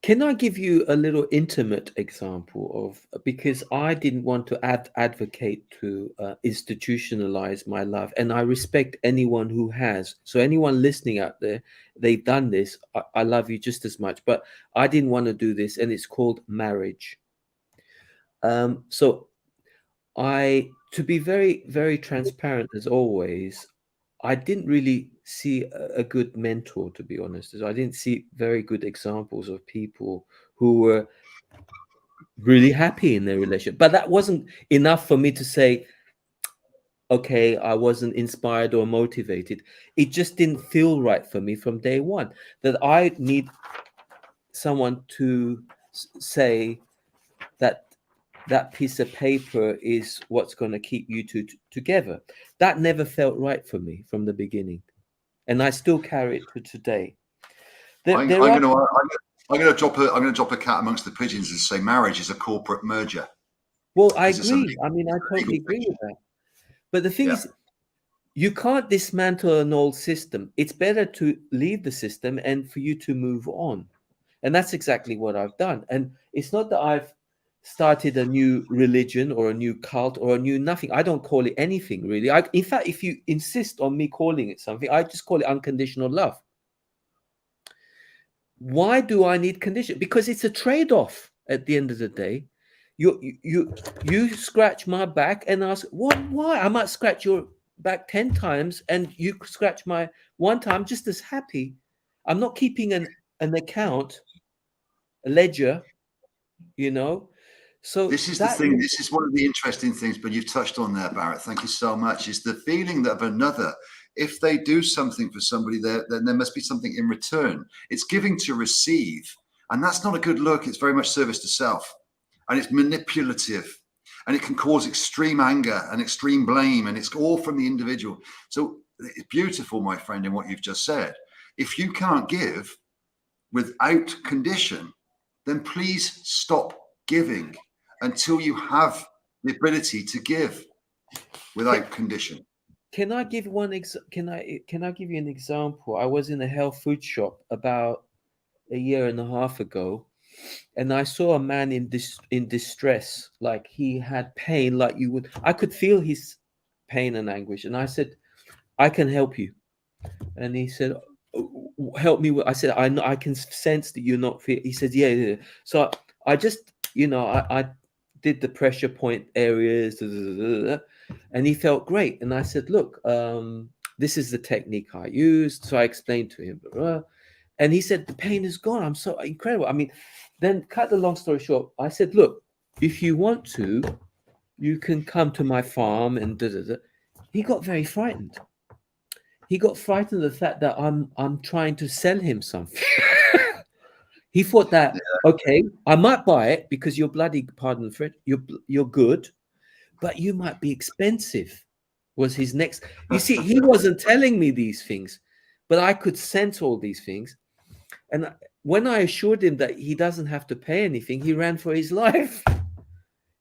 Can I give you a little intimate example of, because I didn't want to advocate to institutionalize my love, and I respect anyone who has. So anyone listening out there, they've done this. I love you just as much, but I didn't want to do this, and it's called marriage. So to be very, very transparent as always, I didn't really see a good mentor, to be honest. I didn't see very good examples of people who were really happy in their relationship. But that wasn't enough for me to say, okay, I wasn't inspired or motivated. It just didn't feel right for me from day one, that I need someone to say that that piece of paper is what's going to keep you two together. That never felt right for me from the beginning, and I still carry it to today. I'm going to drop a cat amongst the pigeons and say marriage is a corporate merger. Well, I agree. I mean, I totally agree with that. But the thing is, you can't dismantle an old system. It's better to leave the system and for you to move on. And that's exactly what I've done. And it's not that I've started a new religion or a new cult or a new nothing. I don't call it anything, really. In fact, if you insist on me calling it something, I just call it unconditional love. Why do I need condition? Because it's a trade-off at the end of the day. You scratch my back and ask, why? I might scratch your back 10 times and you scratch my one time, just as happy. I'm not keeping an account, a ledger, you know. So this is the thing. This is one of the interesting things, but you've touched on there, Barrett. Thank you so much. Is the feeling that of another, if they do something for somebody, then there must be something in return. It's giving to receive, and that's not a good look. It's very much service to self, and it's manipulative, and it can cause extreme anger and extreme blame, and it's all from the individual. So it's beautiful, my friend, in what you've just said. If you can't give without condition, then please stop giving until you have the ability to give without condition. Can I give can I give you an example? I was in a health food shop about a year and a half ago, and I saw a man in distress, like he had pain, like you would. I could feel his pain and anguish, and I said, "I can help you." And he said, "Help me." I said, I can sense that you're not feeling." He said, yeah. So I just, I did the pressure point areas, and he felt great. And I said, look, this is the technique I used. So I explained to him, and he said, the pain is gone. I'm so incredible. I mean, then cut the long story short, I said, look, if you want to, you can come to my farm and He got very frightened. He got frightened of the fact that I'm trying to sell him something. He thought that, okay, I might buy it because you're bloody, pardon the French, you're good, but you might be expensive, was his next. You see, he wasn't telling me these things, but I could sense all these things. And when I assured him that he doesn't have to pay anything, he ran for his life.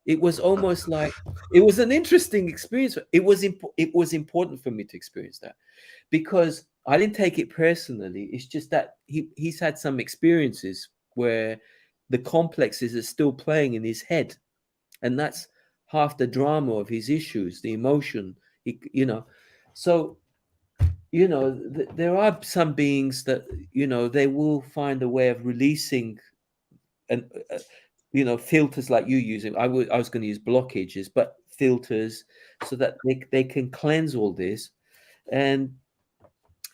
It was almost like, it was an interesting experience. It was important for me to experience that, because I didn't take it personally. It's just that he's had some experiences where the complexes are still playing in his head, and that's half the drama of his issues, the emotion. So there are some beings that they will find a way of releasing, and filters like you using. I was going to use blockages, but filters, so that they can cleanse all this and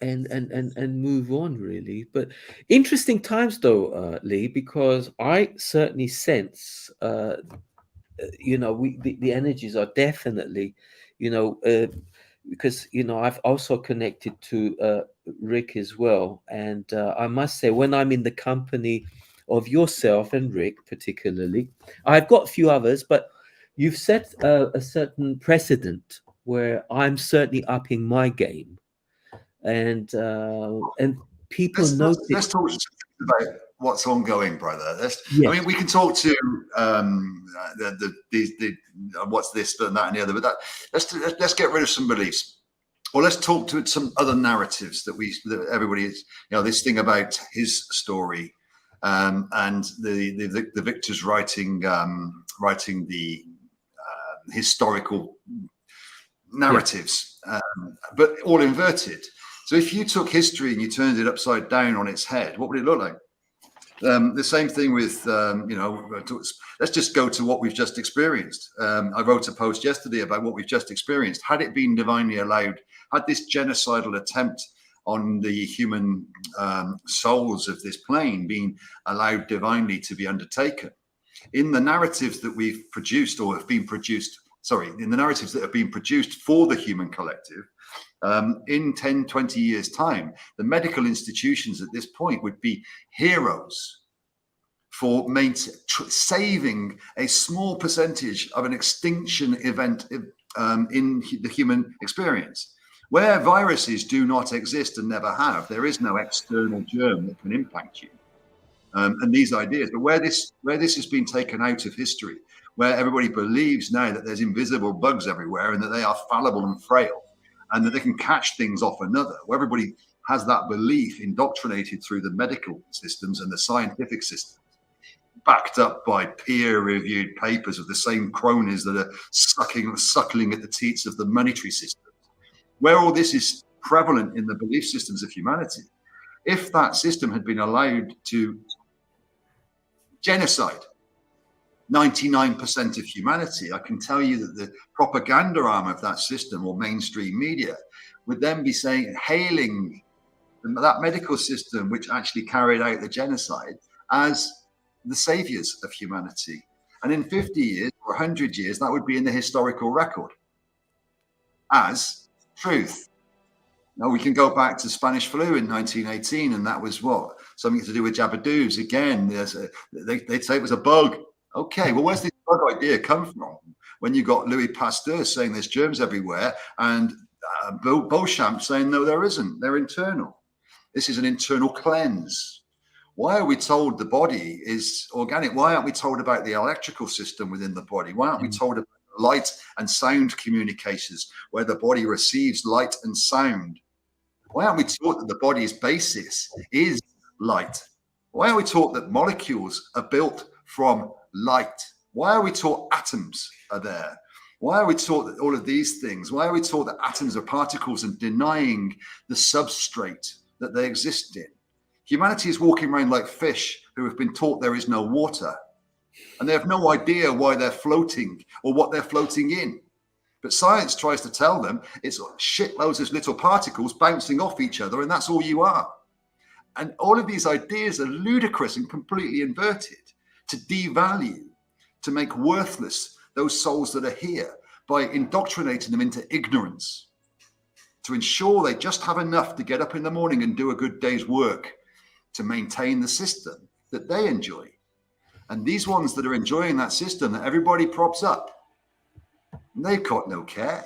move on, really. But interesting times though, Lee, because I certainly sense the energies are definitely, because I've also connected to Rick as well, and I must say, when I'm in the company of yourself and Rick particularly, I've got a few others, but you've set a certain precedent where I'm certainly upping my game. And people notice. Let's talk about what's ongoing, brother. I mean, we can talk to the what's this and that and the other, but let's get rid of some beliefs, or let's talk to some other narratives that everybody is. This thing about his story, and the victors writing the historical narratives, but all inverted. So if you took history and you turned it upside down on its head, what would it look like? The same thing with, let's just go to what we've just experienced. I wrote a post yesterday about what we've just experienced. Had it been divinely allowed, had this genocidal attempt on the human souls of this plane been allowed divinely to be undertaken, in the narratives that we've produced or have been produced, in the narratives that have been produced for the human collective, in 10, 20 years' time, the medical institutions at this point would be heroes for saving a small percentage of an extinction event in the human experience. Where viruses do not exist and never have, there is no external germ that can impact you. And these ideas, but where this has been taken out of history, where everybody believes now that there's invisible bugs everywhere and that they are fallible and frail and that they can catch things off another, where everybody has that belief indoctrinated through the medical systems and the scientific systems, backed up by peer-reviewed papers of the same cronies that are suckling at the teats of the monetary system, where all this is prevalent in the belief systems of humanity. If that system had been allowed to genocide 99% of humanity, I can tell you that the propaganda arm of that system, or mainstream media, would then be hailing that medical system which actually carried out the genocide as the saviors of humanity. And in 50 years or 100 years, that would be in the historical record as truth. Now, we can go back to Spanish flu in 1918, and that was what? Something to do with jabadoos. Again, they'd say it was a bug. Okay, well, where's this bug idea come from? When you got Louis Pasteur saying there's germs everywhere, and Beauchamp saying, no, there isn't. They're internal. This is an internal cleanse. Why are we told the body is organic? Why aren't we told about the electrical system within the body? Why aren't we told about light and sound communications, where the body receives light and sound? Why aren't we taught that the body's basis is light? Why are we taught that molecules are built from light? Why are we taught atoms are there? Why are we taught that all of these things? Why are we taught that atoms are particles and denying the substrate that they exist in? Humanity is walking around like fish who have been taught there is no water, and they have no idea why they're floating or what they're floating in. But science tries to tell them it's shitloads of little particles bouncing off each other, and that's all you are. And all of these ideas are ludicrous and completely inverted to devalue, to make worthless those souls that are here by indoctrinating them into ignorance, to ensure they just have enough to get up in the morning and do a good day's work to maintain the system that they enjoy. And these ones that are enjoying that system that everybody props up, they've got no care.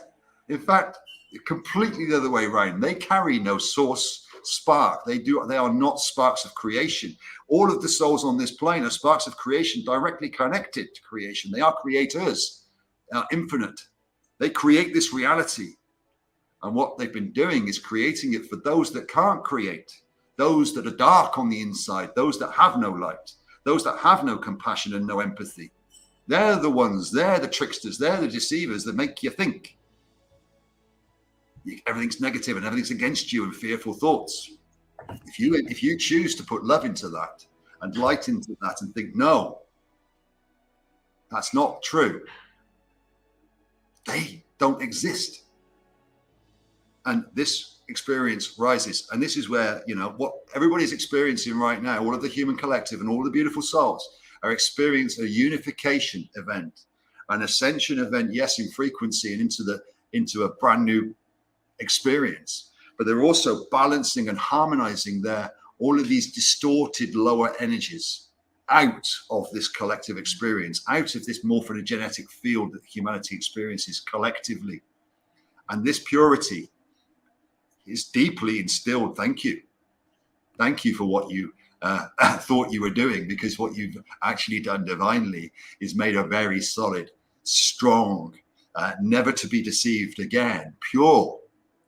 In fact, completely the other way around. They carry no source spark. They are not sparks of creation. All of the souls on this plane are sparks of creation, directly connected to creation. They are creators. They are infinite. They create this reality. And what they've been doing is creating it for those that can't create, those that are dark on the inside, those that have no light, those that have no compassion and no empathy. They're the ones, they're the tricksters, they're the deceivers that make you think everything's negative and everything's against you and fearful thoughts. If you choose to put love into that and light into that and think, no, that's not true, they don't exist. And this experience rises. And this is where, what everybody's experiencing right now, all of the human collective and all the beautiful souls are experiencing a unification event, an ascension event, yes, in frequency and into a brand new experience. But they're also balancing and harmonizing all of these distorted lower energies out of this collective experience, out of this morphogenetic field that humanity experiences collectively. And this purity is deeply instilled. Thank you for what you thought you were doing, because what you've actually done divinely is made a very solid, strong, never to be deceived again, pure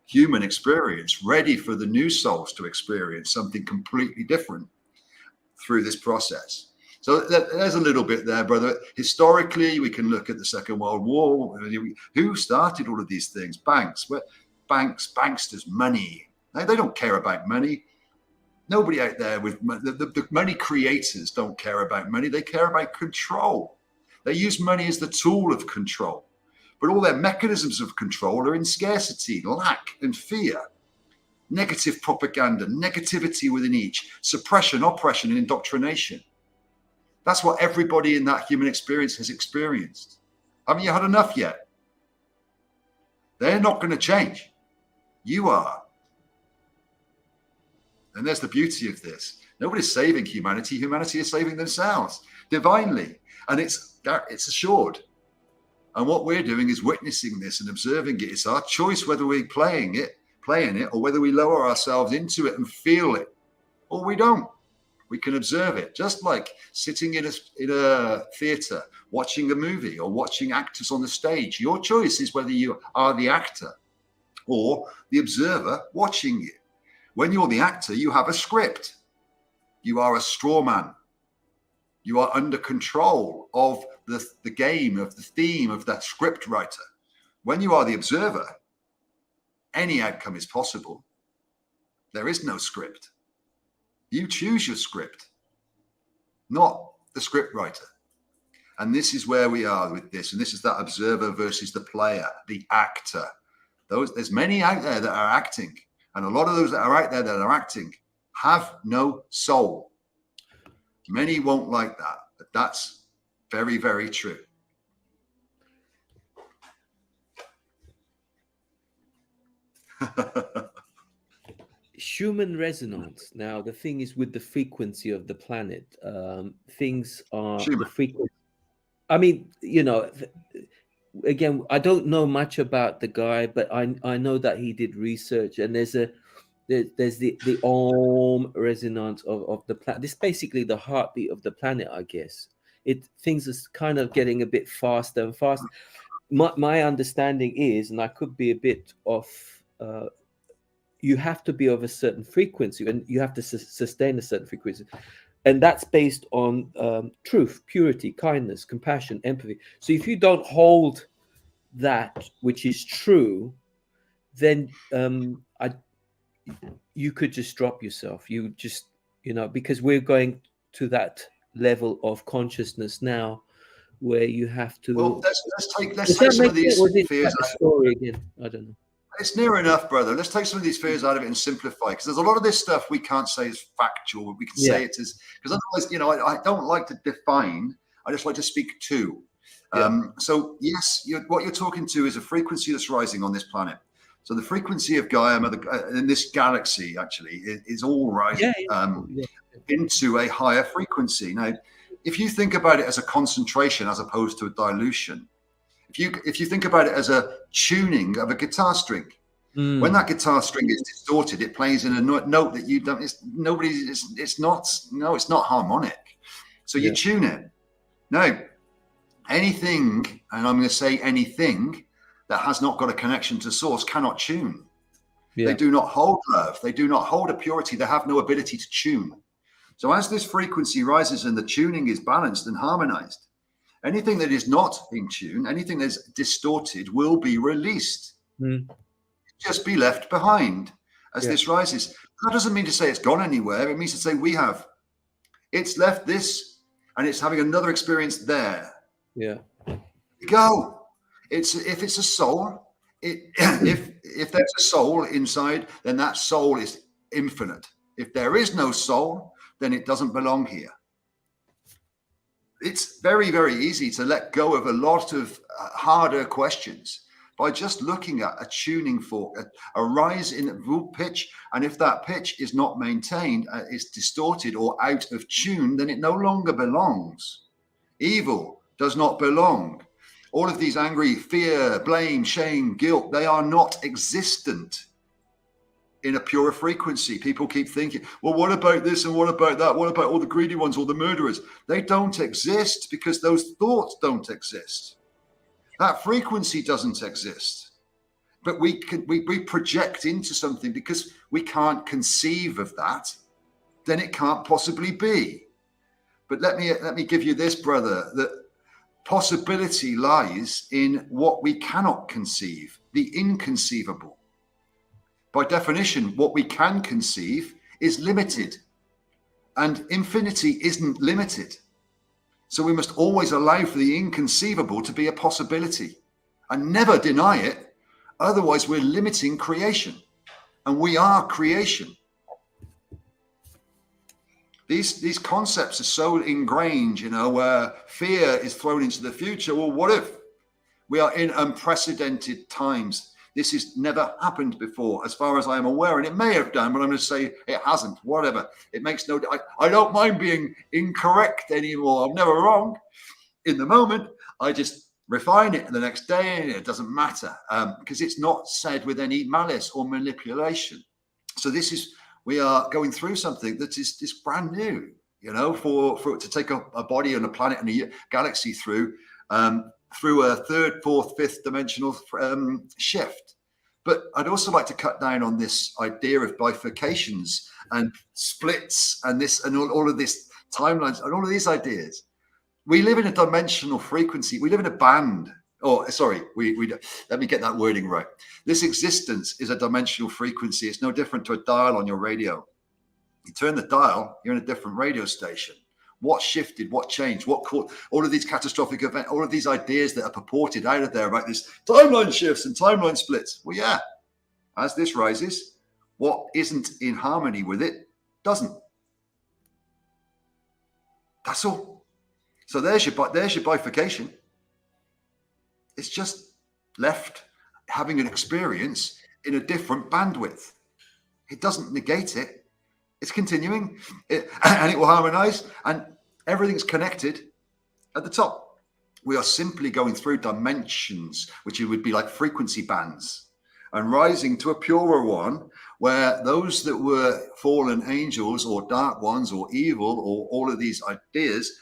human experience, ready for the new souls to experience something completely different through this process. So there's a little bit there, brother. Historically, we can look at the Second World War. Who started all of these things? Banksters, money. They don't care about money. Nobody out there with the money creators don't care about money. They care about control. They use money as the tool of control. But all their mechanisms of control are in scarcity, lack, and fear. Negative propaganda, negativity within each, suppression, oppression, and indoctrination. That's what everybody in that human experience has experienced. Haven't you had enough yet? They're not going to change. You are. And there's the beauty of this. Nobody's saving humanity. Humanity is saving themselves divinely, and it's assured. And what we're doing is witnessing this and observing it. It's our choice whether we're playing it, or whether we lower ourselves into it and feel it, or we don't. We can observe it, just like sitting in a theatre, watching a movie or watching actors on the stage. Your choice is whether you are the actor or the observer watching you. When you're the actor, you have a script. You are a straw man. You are under control of the game, of the theme, of that script writer. When you are the observer, any outcome is possible. There is no script. You choose your script, not the script writer. And this is where we are with this. And this is that observer versus the player, the actor. There's many out there that are acting. And a lot of those that are out there that are acting have no soul. Many won't like that, but that's very, very true. Schumann resonance. Now, the thing is with the frequency of the planet, things are the frequency. I mean, again, I don't know much about the guy, but I know that he did research, and there's the Om resonance of the planet. This is basically the heartbeat of the planet, I guess. Things are kind of getting a bit faster and faster. My understanding is, and I could be a bit off, you have to be of a certain frequency, and you have to sustain a certain frequency. And that's based on truth, purity, kindness, compassion, empathy. So if you don't hold that which is true, then you could just drop yourself. You just, because we're going to that level of consciousness now where you have to. Well, let's take some of these fears. Story again? I don't know. It's near enough, brother. Let's take some of these fears out of it and simplify, because there's a lot of this stuff we can't say is factual. We can say it is, because otherwise, I don't like to define. I just like to speak to. So yes, what you're talking to is a frequency that's rising on this planet. So the frequency of Gaia in this galaxy actually is all rising into a higher frequency. Now, if you think about it as a concentration as opposed to a dilution, if you think about it as a tuning of a guitar string, when that guitar string is distorted, it plays in a note that you don't. It's not harmonic. So you tune it. Now, anything, and I'm going to say anything that has not got a connection to source cannot tune. They do not hold love. They do not hold a purity. They have no ability to tune. So as this frequency rises and the tuning is balanced and harmonized, anything that is not in tune, anything that's distorted will be released. Just be left behind as this rises. That doesn't mean to say it's gone anywhere. It means to say it's left this and it's having another experience there. Go. If it's a soul, if there's a soul inside, then that soul is infinite. If there is no soul, then it doesn't belong here. It's very, very easy to let go of a lot of harder questions by just looking at a tuning fork, a rise in pitch. And if that pitch is not maintained, it's distorted or out of tune, then it no longer belongs. Evil does not belong. All of these angry, fear, blame, shame, guilt, they are not existent in a pure frequency. People keep thinking, well, what about this and what about that? What about all the greedy ones, all the murderers? They don't exist because those thoughts don't exist. That frequency doesn't exist. But we project into something because we can't conceive of that. Then it can't possibly be. But let me give you this, brother, that possibility lies in what we cannot conceive, the inconceivable. By definition, what we can conceive is limited, and infinity isn't limited. So we must always allow for the inconceivable to be a possibility and never deny it. Otherwise, we're limiting creation, and we are creation. These concepts are so ingrained, where fear is thrown into the future. Well, what if we are in unprecedented times? This has never happened before, as far as I am aware, and it may have done, but I'm going to say it hasn't. Whatever. It makes no. I don't mind being incorrect anymore. I'm never wrong. In the moment, I just refine it the next day, and it doesn't matter because it's not said with any malice or manipulation. So we are going through something that is brand new, you know, for it to take a body and a planet and a galaxy through a third, fourth, fifth dimensional shift. But I'd also like to cut down on this idea of bifurcations and splits and this and all of this timelines and all of these ideas. We live in a dimensional frequency. We live in a band. Oh, sorry. Let me get that wording right. This existence is a dimensional frequency. It's no different to a dial on your radio. You turn the dial, you're in a different radio station. What shifted? What changed? What caused all of these catastrophic events? All of these ideas that are purported out of there about this timeline shifts and timeline splits. Well, yeah. As this rises, what isn't in harmony with it doesn't. That's all. So there's your bifurcation. It's just left having an experience in a different bandwidth. It doesn't negate it. It's continuing, and it will harmonize, and everything's connected at the top. We are simply going through dimensions, which would be like frequency bands, and rising to a purer one, where those that were fallen angels or dark ones or evil or all of these ideas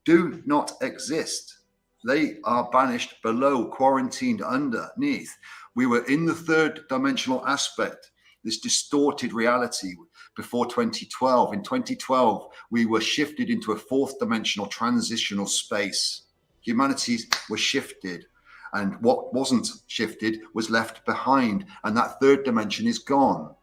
do not exist. They are banished below, quarantined underneath. We were in the third dimensional aspect, this distorted reality before 2012. In 2012, we were shifted into a fourth dimensional transitional space. Humanity was shifted, and what wasn't shifted was left behind, and that third dimension is gone.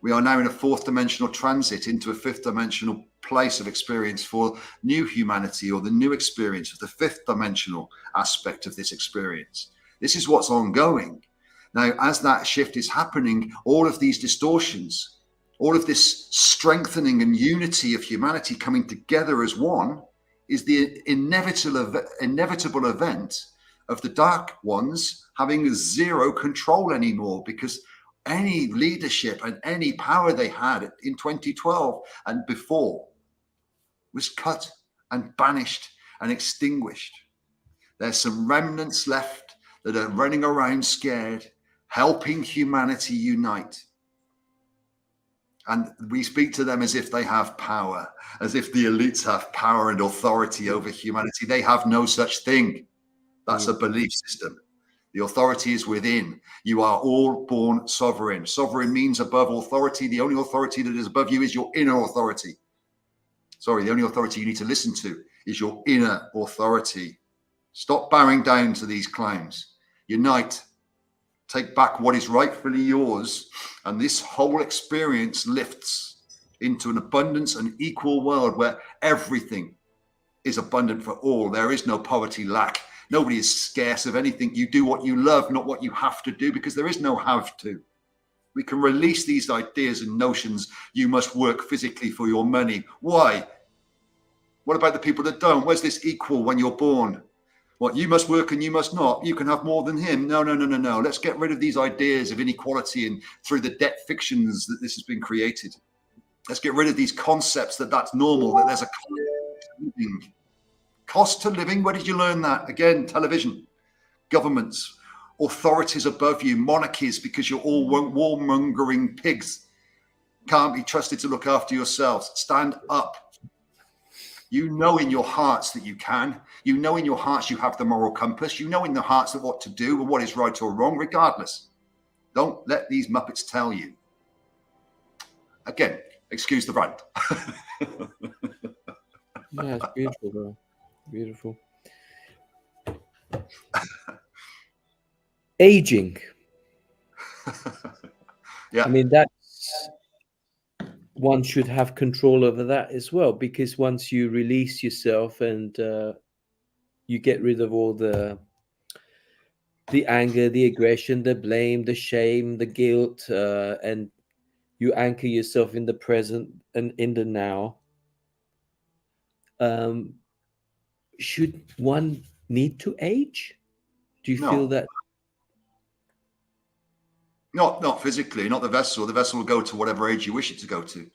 We are now in a fourth dimensional transit into a fifth dimensional place of experience for new humanity, or the new experience of the fifth dimensional aspect of this experience. This is what's ongoing. Now, as that shift is happening, all of these distortions, all of this strengthening and unity of humanity coming together as one is the inevitable event of the dark ones having zero control anymore, because any leadership and any power they had in 2012 and before was cut and banished and extinguished. There's some remnants left that are running around scared, helping humanity unite. And we speak to them as if they have power, as if the elites have power and authority over humanity. They have no such thing. That's a belief system. The authority is within. You are all born sovereign. Sovereign means above authority. The only authority that is above you is your inner authority. Sorry, the only authority you need to listen to is your inner authority. Stop bowing down to these clowns. Unite. Take back what is rightfully yours. And this whole experience lifts into an abundance and equal world where everything is abundant for all. There is no poverty, lack. Nobody is scarce of anything. You do what you love, not what you have to do, because there is no have to. We can release these ideas and notions. You must work physically for your money. Why? What about the people that don't? Where's this equal when you're born? What, you must work and you must not? You can have more than him. No. Let's get rid of these ideas of inequality and through the debt fictions that this has been created. Let's get rid of these concepts that that's normal, that there's a cost to living. Where did you learn that? Again, television, governments, authorities above you, monarchies, because you're all warmongering pigs. Can't be trusted to look after yourselves. Stand up. You know in your hearts that you can. You know in your hearts you have the moral compass. You know in the hearts that what to do and what is right or wrong, regardless. Don't let these Muppets tell you. Again, excuse the rant. Yeah, it's beautiful, bro. Beautiful. Aging. Yeah. I mean, that's one should have control over that as well, because once you release yourself and you get rid of all the anger, the aggression, the blame, the shame, the guilt, and you anchor yourself in the present and in the now, should one need to age? Do you feel that? Not physically, not the vessel. The vessel will go to whatever age you wish it to go to.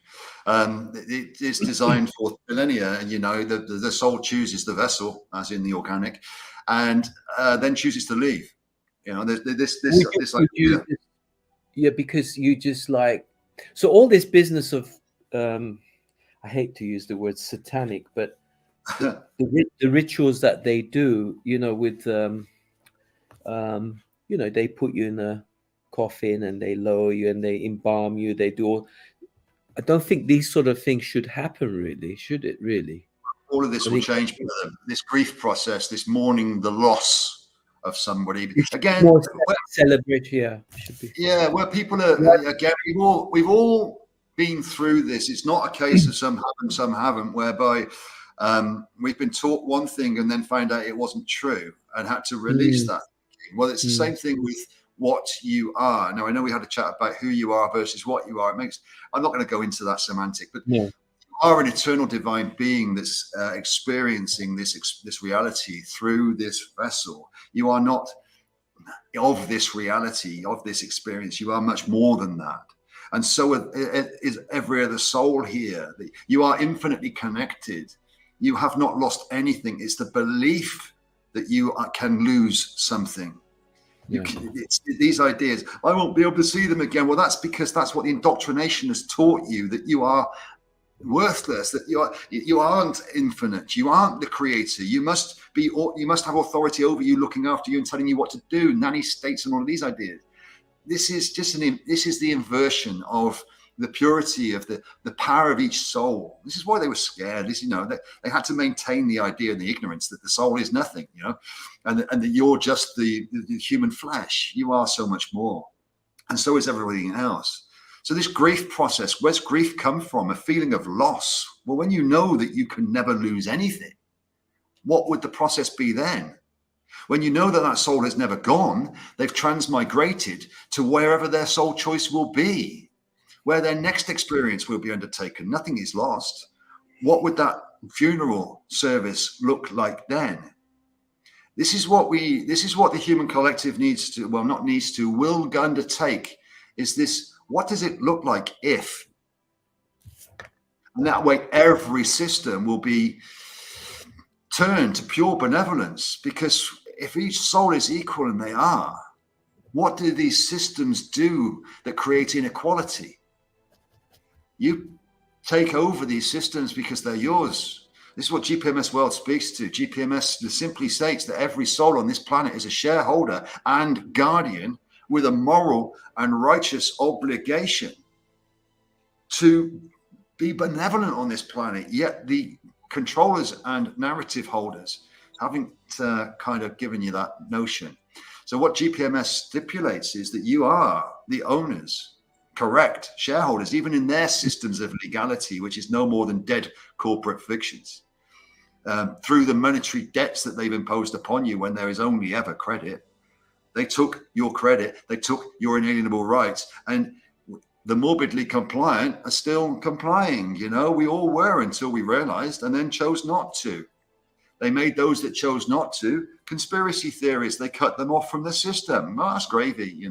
It is designed for millennia, and the soul chooses the vessel, as in the organic, and then chooses to leave. This idea. Yeah, because you just like, so all this business of I hate to use the word satanic, but the rituals that they do, with they put you in a coffin and they lower you and they embalm you. They do all. I don't think these sort of things should happen, really. Should it really? All of this will change. This grief process, this mourning the loss of somebody. Again, celebrate. Yeah, should be. Yeah, where people are again. We've all been through this. It's not a case of some have and some haven't, whereby we've been taught one thing and then found out it wasn't true and had to release that. Well, it's the same thing with what you are. Now, I know we had a chat about who you are versus what you are. I'm not going to go into that semantic, but you are an eternal divine being that's experiencing this reality through this vessel. You are not of this reality, of this experience. You are much more than that. And so is every other soul here. You are infinitely connected. You have not lost anything. It's the belief that you can lose something. It's these ideas. I won't be able to see them again. Well, that's because that's what the indoctrination has taught you, that you are worthless, that you aren't infinite, you aren't the creator. You must have authority over you, looking after you and telling you what to do, nanny states and all of these ideas. This is the inversion of the purity of the power of each soul. This is why they were scared. They had to maintain the idea and the ignorance that the soul is nothing, and that you're just the human flesh. You are so much more, and so is everything else. So this grief process, where's grief come from? A feeling of loss. Well, when you know that you can never lose anything, what would the process be then? When you know that soul has never gone, they've transmigrated to wherever their soul choice will be, where their next experience will be undertaken. Nothing is lost. What would that funeral service look like then? This is what the human collective will undertake, is this. What does it look like if? And that way, every system will be turned to pure benevolence, because if each soul is equal, and they are, what do these systems do that create inequality? You take over these systems because they're yours. This is what GPMS World speaks to. GPMS simply states that every soul on this planet is a shareholder and guardian with a moral and righteous obligation to be benevolent on this planet. Yet the controllers and narrative holders haven't kind of given you that notion. So what GPMS stipulates is that you are the owners, correct, shareholders, even in their systems of legality, which is no more than dead corporate fictions. Through the monetary debts that they've imposed upon you when there is only ever credit. They took your credit, they took your inalienable rights, and the morbidly compliant are still complying. We all were until we realized and then chose not to. They made those that chose not to conspiracy theories. They cut them off from the system. Oh, that's gravy,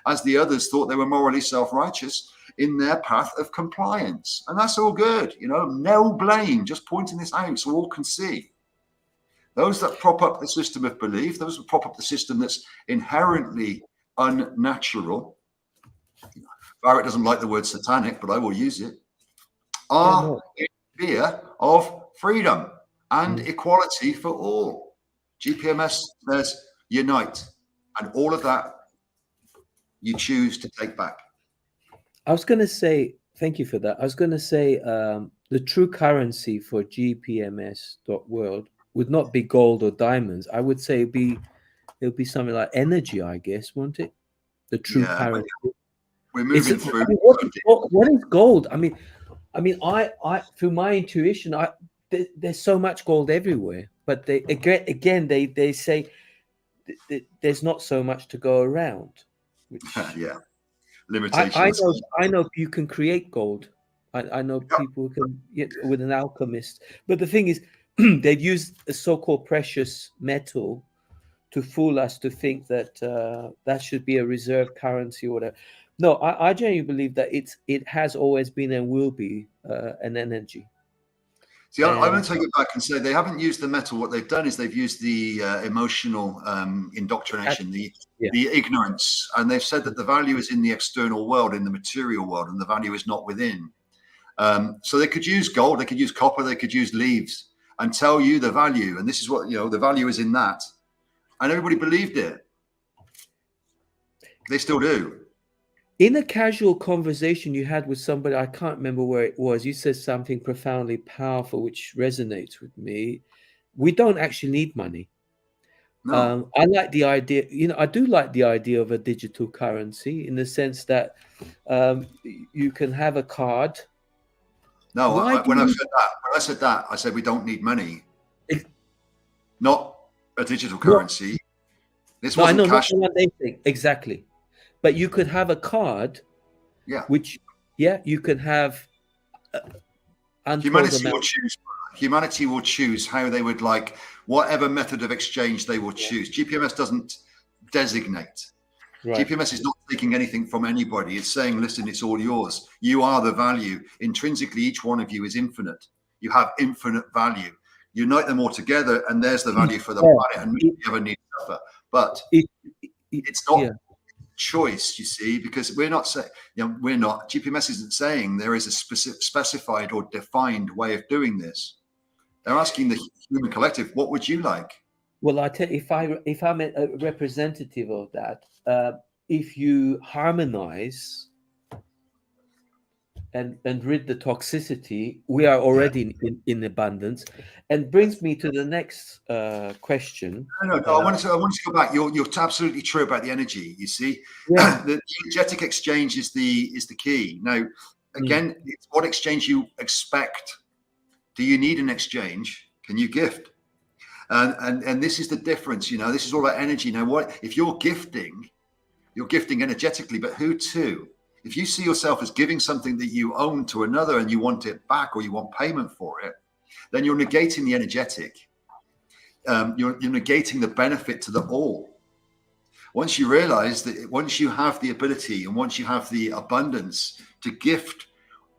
as the others thought they were morally self-righteous in their path of compliance. And that's all good, no blame, just pointing this out so all can see. Those that prop up the system of belief, those that prop up the system that's inherently unnatural, Barrett doesn't like the word satanic, but I will use it, are in fear of freedom and equality for all. GPMS says unite, and all of that you choose to take back. I was going to say, thank you for that. I was going to say the true currency for GPMS.world would not be gold or diamonds. I would say it would be something like energy, I guess, won't it? The true currency. We're moving through. What is gold? I mean, I through my intuition, there's so much gold everywhere, but they say there's not so much to go around. Which, limitations. I know you can create gold. I know people can with an alchemist, but the thing is, they've used a so-called precious metal fool us to think that that should be a reserve currency or whatever. No, I genuinely believe that it has always been and will be an energy. See, I'm going to take it back and say they haven't used the metal. What they've done is they've used the emotional indoctrination, the ignorance, and they've said that the value is in the external world, in the material world, and the value is not within. So they could use gold, they could use copper, they could use leaves and tell you the value. And this is what, the value is in that. And everybody believed it. They still do. In a casual conversation you had with somebody, I can't remember where it was, you said something profoundly powerful, which resonates with me. We don't actually need money. No. I like the idea, I do like the idea of a digital currency in the sense that you can have a card. No, when I said that, I said we don't need money. Not a digital currency. This wasn't cash. Exactly. But you could have a card, which, you can have. Humanity will choose how they would like, whatever method of exchange they will choose. GPMS doesn't designate. Right. GPMS is not taking anything from anybody. It's saying, listen, it's all yours. You are the value. Intrinsically, each one of you is infinite. You have infinite value. Unite them all together, and there's the value for the planet, and we never need to suffer. But it's not choice, you see, because we're not saying, GPMS isn't saying there is a specified or defined way of doing this. They're asking the human collective, what would you like? Well, I tell you, if I'm a representative of that, if you harmonize and rid the toxicity, we are already in abundance. And brings me to the next question. No, I want to go back. You're absolutely true about the energy. You see, the energetic exchange is the key. Now, again, it's what exchange you expect. Do you need an exchange? Can you gift? And this is the difference. This is all about energy. Now, what if you're gifting energetically, but who to? If you see yourself as giving something that you own to another and you want it back or you want payment for it, then you're negating the energetic. You're negating the benefit to the all. Once you realize that, once you have the ability and once you have the abundance to gift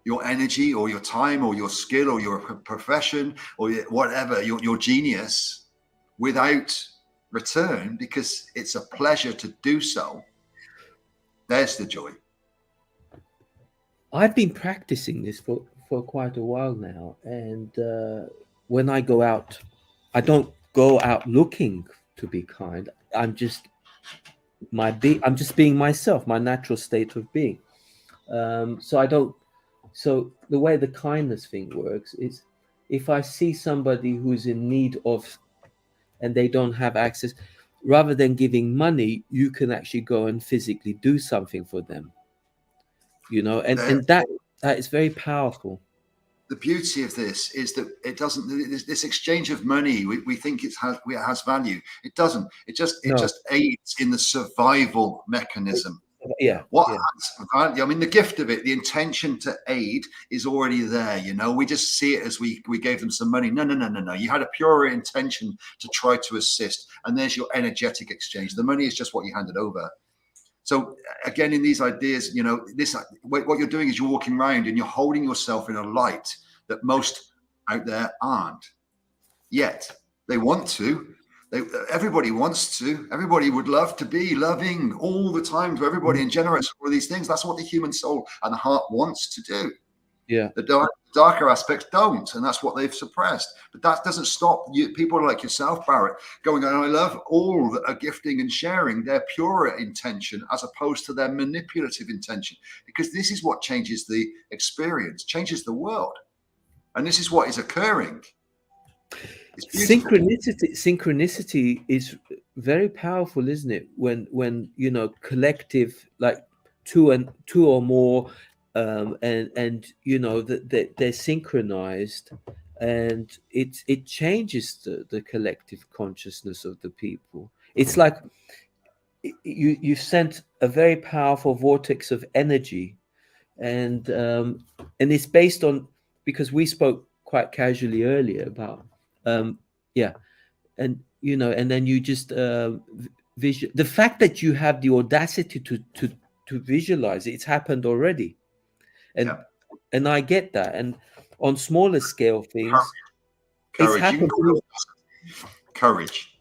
your energy or your time or your skill or your profession or whatever, your genius without return, because it's a pleasure to do so, there's the joy. I've been practicing this for quite a while now, and when I go out, I don't go out looking to be kind. I'm just being myself, my natural state of being. So the way the kindness thing works is, if I see somebody who's in need of, and they don't have access, rather than giving money, you can actually go and physically do something for them. And that is very powerful. The beauty of this is that it doesn't. This exchange of money, we think it has value. It doesn't. It just aids in the survival mechanism. Has value? I mean, the gift of it, the intention to aid, is already there. We just see it as we gave them some money. No. You had a pure intention to try to assist, and there's your energetic exchange. The money is just what you handed over. So again, in these ideas, what you're doing is you're walking around and you're holding yourself in a light that most out there aren't. Yet they want to. Everybody wants to. Everybody would love to be loving all the time to everybody and generous, all these things. That's what the human soul and the heart wants to do. Yeah. The darker aspects don't, and that's what they've suppressed. But that doesn't stop people like yourself, Barrett, going, and I love all that are gifting and sharing their pure intention as opposed to their manipulative intention, because this is what changes the experience, changes the world. And this is what is occurring. Synchronicity is very powerful, isn't it? When collective, like two or more, and they're synchronized, and it changes the collective consciousness of the people. It's like you've sent a very powerful vortex of energy, and it's based on, because we spoke quite casually earlier about and and then you just the fact that you have the audacity to visualize it's happened already, and I get that. And on smaller scale things, it's happened. Courage.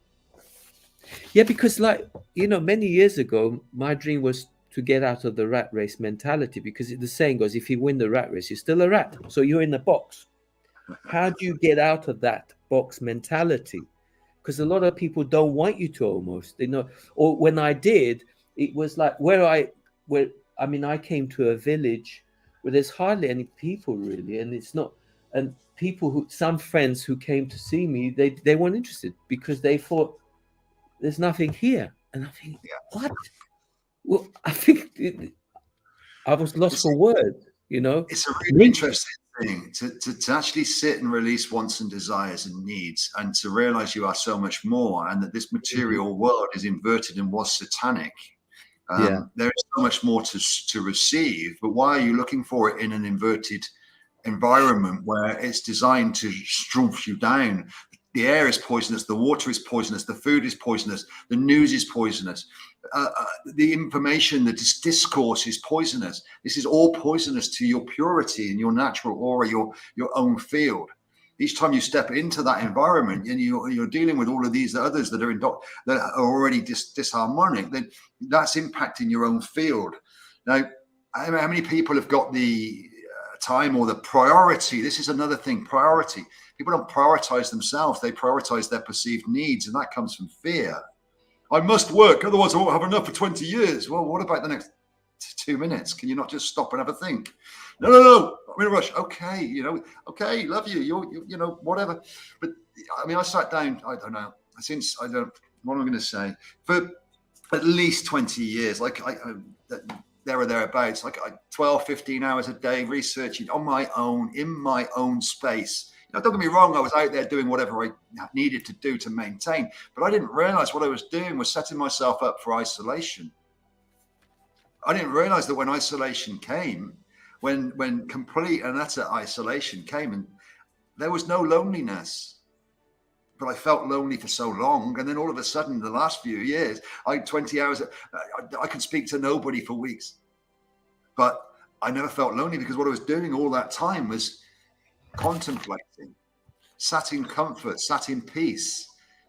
Yeah, because many years ago, my dream was to get out of the rat race mentality, because the saying goes, if you win the rat race, you're still a rat. So you're in a box. How do you get out of that box mentality? Because a lot of people don't want you to, almost, or when I did, it was like I came to a village where there's hardly any people really. And it's not, and people some friends who came to see me, they weren't interested because they thought there's nothing here. And I think, what? Well, I think I was lost for words, It's a really interesting thing to actually sit and release wants and desires and needs, and to realize you are so much more, and that this material world is inverted and was satanic. There is so much more to receive, but why are you looking for it in an inverted environment where it's designed to strumph you down? The air is poisonous, the water is poisonous, the food is poisonous, the news is poisonous, the information, the discourse is poisonous. This is all poisonous to your purity and your natural aura, your own field. Each time you step into that environment and you're dealing with all of these others that are that are already disharmonic, then that's impacting your own field. Now, how many people have got the time or the priority? This is another thing, priority. People don't prioritize themselves. They prioritize their perceived needs, and that comes from fear. I must work, otherwise I won't have enough for 20 years. Well, what about the next 2 minutes? Can you not just stop and have a think? No, I'm in a rush. Okay, okay, love you. You're whatever. But I mean, I sat down, I don't know, what am I going to say? For at least 20 years, there or thereabouts, 12, 15 hours a day researching on my own, in my own space. Don't get me wrong, I was out there doing whatever I needed to do to maintain, but I didn't realize what I was doing was setting myself up for isolation. I didn't realize that when isolation came, when complete and utter isolation came, and there was no loneliness, but I felt lonely for so long. And then all of a sudden, the last few years, 20 hours, I could speak to nobody for weeks, but I never felt lonely, because what I was doing all that time was contemplating, sat in comfort, sat in peace.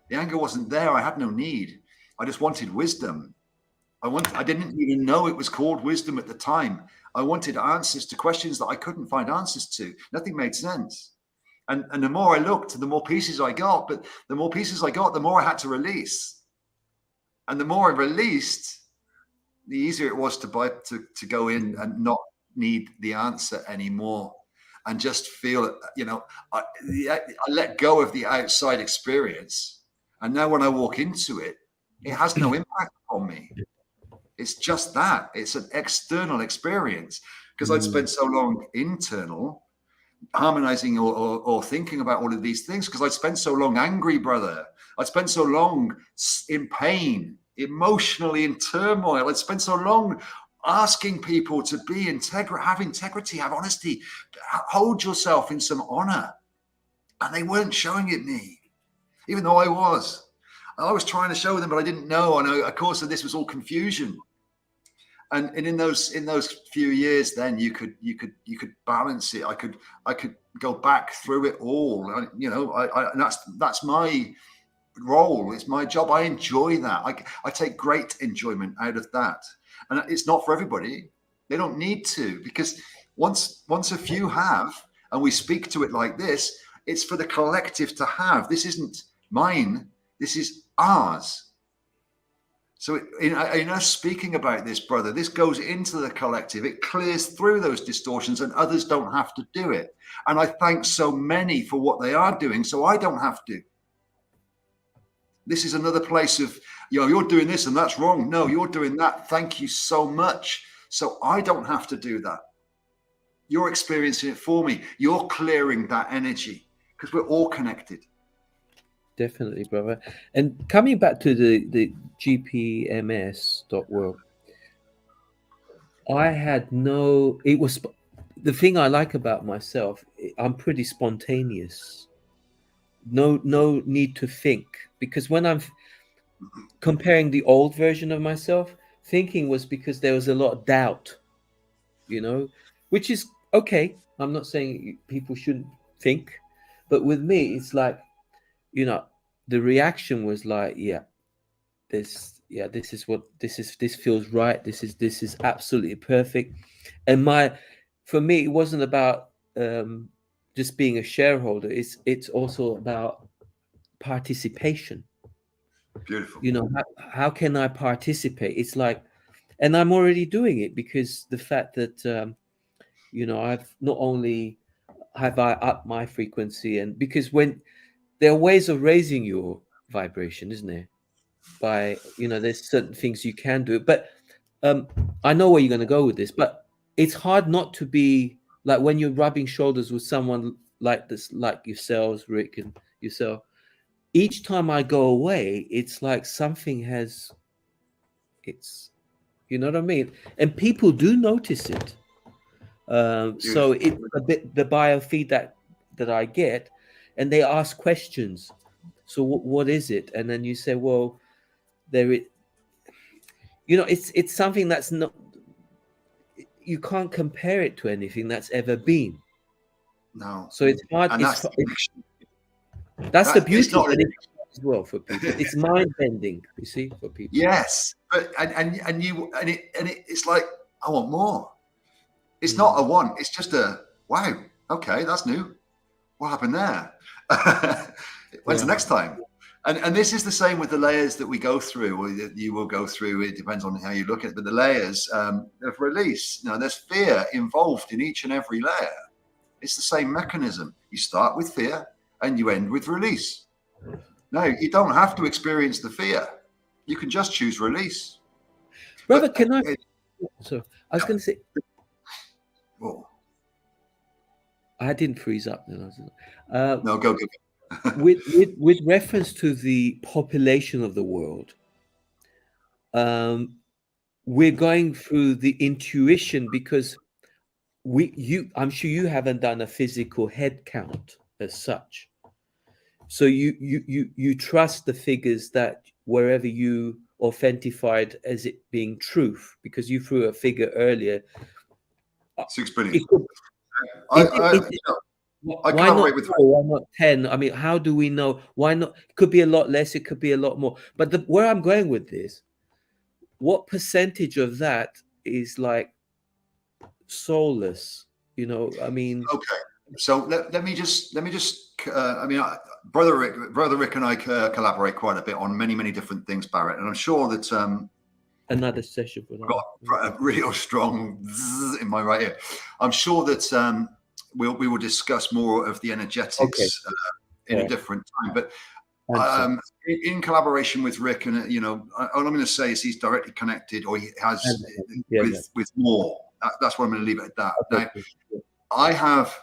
The anger wasn't there. I had no need. I just wanted wisdom. I didn't even know it was called wisdom at the time. I wanted answers to questions that I couldn't find answers to. Nothing made sense. And the more I looked, the more pieces I got. But the more pieces I got, the more I had to release. And the more I released, the easier it was to go in and not need the answer anymore. And just feel, I let go of the outside experience. And now when I walk into it, it has no impact on me. It's just that. It's an external experience, because I'd spent so long internal, harmonizing or thinking about all of these things, because I'd spent so long angry, brother. I'd spent so long in pain, emotionally in turmoil. I'd spent so long asking people to be have integrity, have honesty, hold yourself in some honor. And they weren't showing it me, even though I was trying to show them, but I didn't know. And of course, this was all confusion. And in those few years, then you could balance it. I could go back through it all. And that's my role. It's my job. I enjoy that. I take great enjoyment out of that. And it's not for everybody. They don't need to, because once a few have, and we speak to it like this, it's for the collective to have. This isn't mine. This is ours. So in us speaking about this, brother, this goes into the collective. It clears through those distortions, and others don't have to do it. And I thank so many for what they are doing, so I don't have to. This is another place of, you're doing this and that's wrong. No, you're doing that. Thank you so much. So I don't have to do that. You're experiencing it for me. You're clearing that energy, because we're all connected. Definitely, brother. And coming back to the GPMS.world, it was the thing I like about myself. I'm pretty spontaneous. No need to think, because when I'm comparing the old version of myself, thinking was because there was a lot of doubt, which is okay. I'm not saying people shouldn't think, but with me, it's like, the reaction was like, this feels right. This is absolutely perfect. And for me, it wasn't about just being a shareholder. It's also about participation. Beautiful. How can I participate? It's like, and I'm already doing it, because the fact that I've not only have I upped my frequency, and because when there are ways of raising your vibration, isn't there? By there's certain things you can do, but I know where you're going to go with this, but it's hard not to be like, when you're rubbing shoulders with someone like this, like yourselves, Rick, and yourself. Each time I go away, it's like something has. It's, you know what I mean, and people do notice it. So it's a bit the biofeedback that I get, and they ask questions. So what is it? And then you say, well, it's something that's not. You can't compare it to anything that's ever been. No. So it's hard. And that's the beauty of it as well for people. It's mind bending, you see, for people. Yes, but it's like, I want more. It's not a want. It's just a wow. Okay, that's new. What happened there? When's the next time? And this is the same with the layers that we go through, or that you will go through. It depends on how you look at it. But the layers of release. There's fear involved in each and every layer. It's the same mechanism. You start with fear and you end with release. No, you don't have to experience the fear. You can just choose release. Brother, can I? So I was going to say. Whoa. I didn't freeze up. No, go. with reference to the population of the world, we're going through the intuition, because I'm sure you haven't done a physical head count as such. So you trust the figures that wherever you authentified as it being truth, because you threw a figure earlier. 6 billion. Why not 10? I mean, how do we know? Why not? It could be a lot less. It could be a lot more. But where I'm going with this, what percentage of that is like soulless? I mean. Okay. So let me just. I mean, brother Rick and I collaborate quite a bit on many different things, Barrett, and I'm sure that another session for that. Got a real strong zzz in my right ear. I'm sure that we will discuss more of the energetics in a different time. But in collaboration with Rick, and all I'm going to say is he's directly connected, or he has with more. That's what I'm going to leave it at that. Okay. Now, I have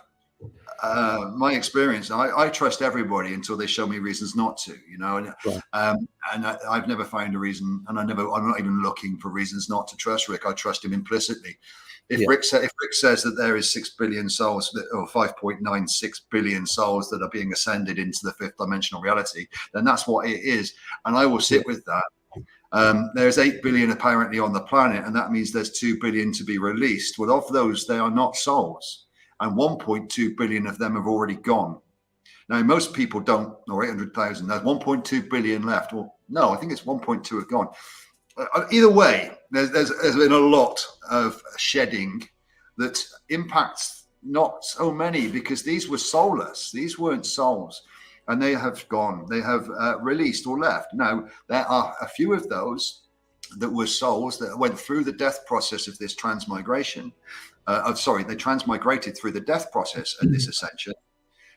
my experience. I trust everybody until they show me reasons not to. And I've never found a reason, and I'm not even looking for reasons not to trust Rick. I trust him implicitly. If Rick says that there is 6 billion souls, or 5.96 billion souls that are being ascended into the fifth dimensional reality, then that's what it is, and I will sit with that. There's 8 billion apparently on the planet, and that means there's 2 billion to be released. Well, of those, they are not souls, and 1.2 billion of them have already gone. Now, most people don't, or 800,000. There's 1.2 billion left. Well, no, I think it's 1.2 have gone. Either way, there's been a lot of shedding that impacts not so many, because these were soulless. These weren't souls, and they have gone. They have released or left. Now, there are a few of those that were souls that went through the death process of this transmigration. They transmigrated through the death process of this ascension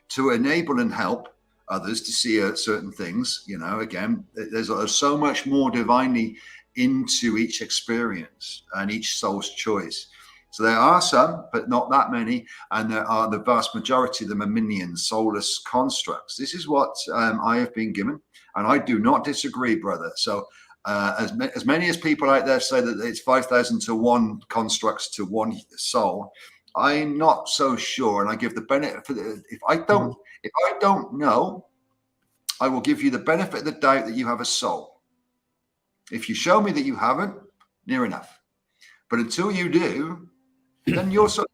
to enable and help others to see certain things. Again, there's so much more divinely into each experience and each soul's choice. So there are some, but not that many, and there are the vast majority of them are minions, soulless constructs. This is what I have been given, and I do not disagree, brother. So as many as people out there say that it's 5,000 to 1 constructs to 1 soul, I'm not so sure, and I give the benefit. If I don't know, I will give you the benefit of the doubt that you have a soul. If you show me that you haven't, near enough. But until you do, then you're soul,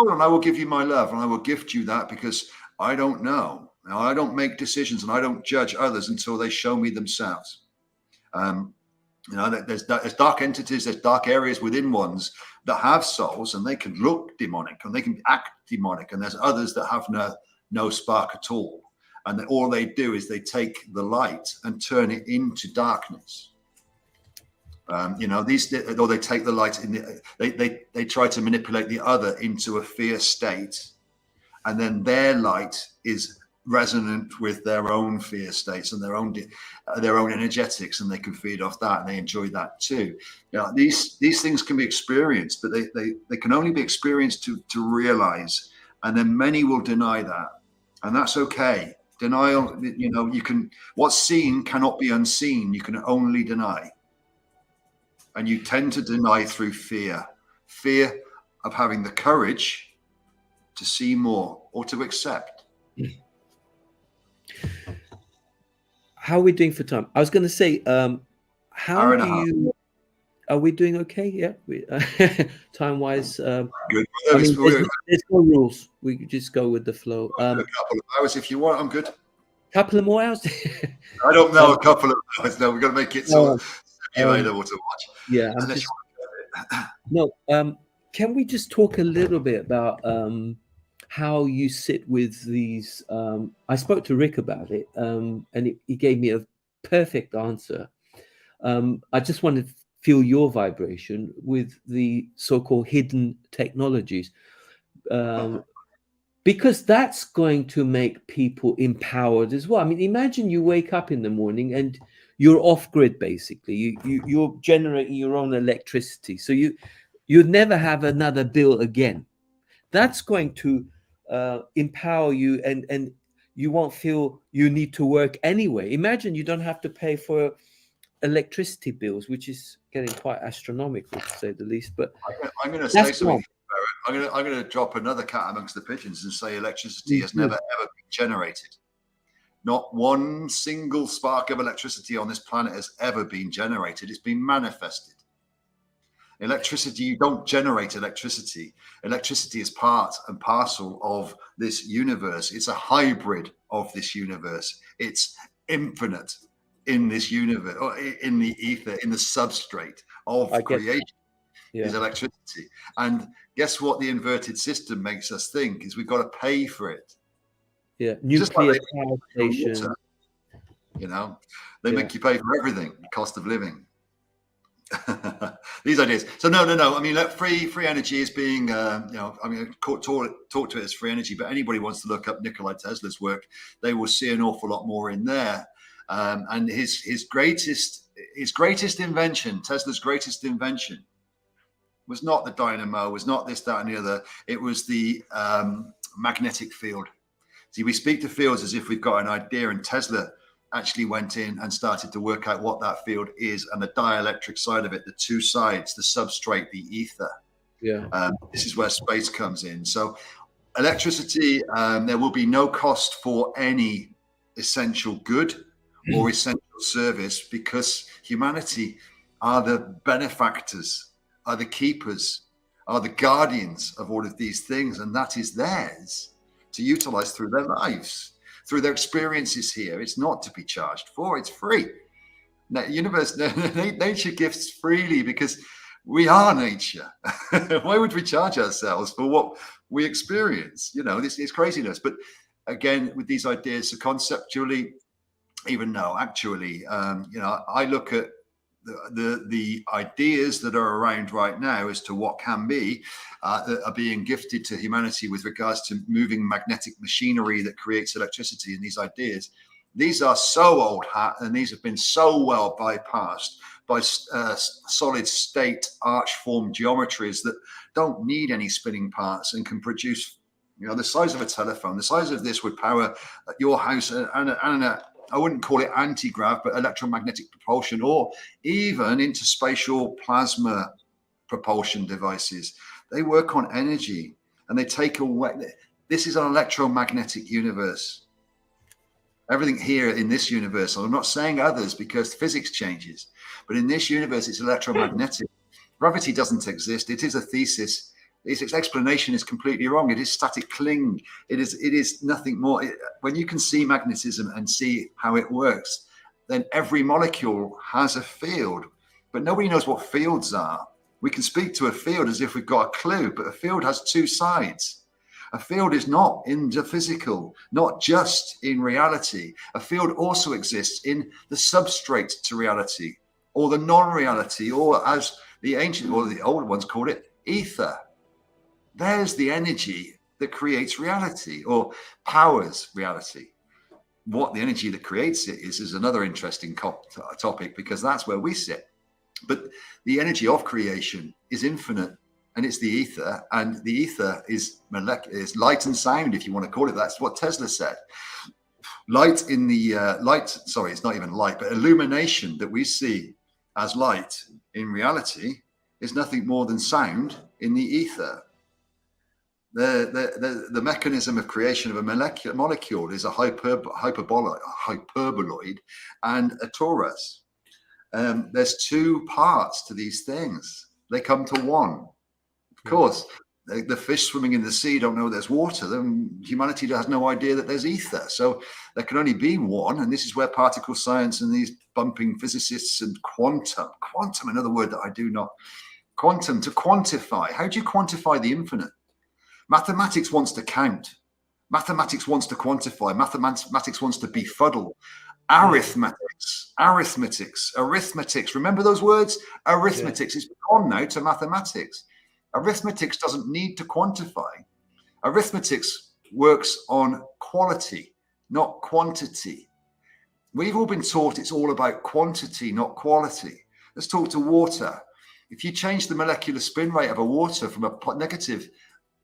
and I will give you my love, and I will gift you that, because I don't know. Now, I don't make decisions, and I don't judge others until they show me themselves. There's dark entities, there's dark areas within ones that have souls, and they can look demonic and they can act demonic. And there's others that have no spark at all. And all they do is they take the light and turn it into darkness. Or they take the light they try to manipulate the other into a fear state, and then their light is resonant with their own fear states and their own energetics, and they can feed off that, and they enjoy that too. These things can be experienced, but they can only be experienced to realize, and then many will deny that, and that's okay. Denial, what's seen cannot be unseen. You can only deny. And you tend to deny through fear of having the courage to see more or to accept. How are we doing for time? I was going to say, are we doing okay? Yeah, time-wise. Good. There's no rules. We just go with the flow. A couple of hours if you want. I'm good. Couple of more hours? I don't know. A couple of hours. No, we've got to make it so simulator to watch. Yeah. Can we just talk a little bit about how you sit with these? I spoke to Rick about it, and he gave me a perfect answer. I just wanted to feel your vibration with the so-called hidden technologies, because that's going to make people empowered as well. I mean, imagine you wake up in the morning and you're off grid, basically. You're generating your own electricity, so you'd never have another bill again. That's going to empower you, and you won't feel you need to work anyway. Imagine you don't have to pay for electricity bills, which is getting quite astronomical, to say the least. But I'm going to say something. I'm going to drop another cat amongst the pigeons and say electricity has never ever been generated. Not one single spark of electricity on this planet has ever been generated. It's been manifested. Electricity, you don't generate electricity. Electricity is part and parcel of this universe. It's a hybrid of this universe. It's infinite in this universe, or in the ether, in the substrate of creation. Is electricity. And guess what the inverted system makes us think is we've got to pay for it. Yeah, nuclear power station. They make you pay for everything, the cost of living. These ideas. So no. I mean, free energy is being, talk to it as free energy. But anybody wants to look up Nikola Tesla's work, they will see an awful lot more in there. And his greatest invention, Tesla's greatest invention, was not the dynamo, was not this, that, and the other. It was the magnetic field. See, we speak to fields as if we've got an idea, and Tesla actually went in and started to work out what that field is, and the dielectric side of it, the two sides, the substrate, the ether. This is where space comes in. So electricity, there will be no cost for any essential good or essential service, because humanity are the benefactors, are the keepers, are the guardians of all of these things, and that is theirs to utilize through their lives, through their experiences here. It's not to be charged for, it's free. Nature gifts freely because we are nature. Why would we charge ourselves for what we experience? This is craziness. But again, with these ideas, so conceptually, even no, actually, I look at the ideas that are around right now as to what can be that are being gifted to humanity with regards to moving magnetic machinery that creates electricity. And these ideas, these are so old hat, and these have been so well bypassed by solid state arch form geometries that don't need any spinning parts and can produce, the size of a telephone, the size of this would power your house and I wouldn't call it anti-grav, but electromagnetic propulsion, or even interspatial plasma propulsion devices. They work on energy, and they take away. This is an electromagnetic universe. Everything here in this universe, I'm not saying others because physics changes, but in this universe, it's electromagnetic. Gravity doesn't exist. It is a thesis. Its explanation is completely wrong. It is static Kling. It is nothing more. When you can see magnetism and see how it works, then every molecule has a field, but nobody knows what fields are. We can speak to a field as if we've got a clue, but a field has two sides. A field is not in the physical, not just in reality. A field also exists in the substrate to reality, or the non-reality, or as the ancient or the old ones called it, ether. There's the energy that creates reality or powers reality. What the energy that creates it is another interesting topic, because that's where we sit. But the energy of creation is infinite, and it's the ether, and the ether is light and sound, if you want to call it. That's what Tesla said. Light in the sorry, it's not even light, but illumination that we see as light in reality is nothing more than sound in the ether. The mechanism of creation of a molecule is a hyperboloid and a torus. There's two parts to these things. They come to one. Of course, the fish swimming in the sea don't know there's water. Then humanity has no idea that there's ether. So there can only be one. And this is where particle science and these bumping physicists and quantum, another word that I do not, quantum, to quantify. How do you quantify the infinite? Mathematics wants to count. Mathematics wants to quantify. Mathematics wants to befuddle. Arithmetics. Remember those words? Arithmetics is gone now to mathematics. Arithmetics doesn't need to quantify. Arithmetics works on quality, not quantity. We've all been taught it's all about quantity, not quality. Let's talk to water. If you change the molecular spin rate of a water from a negative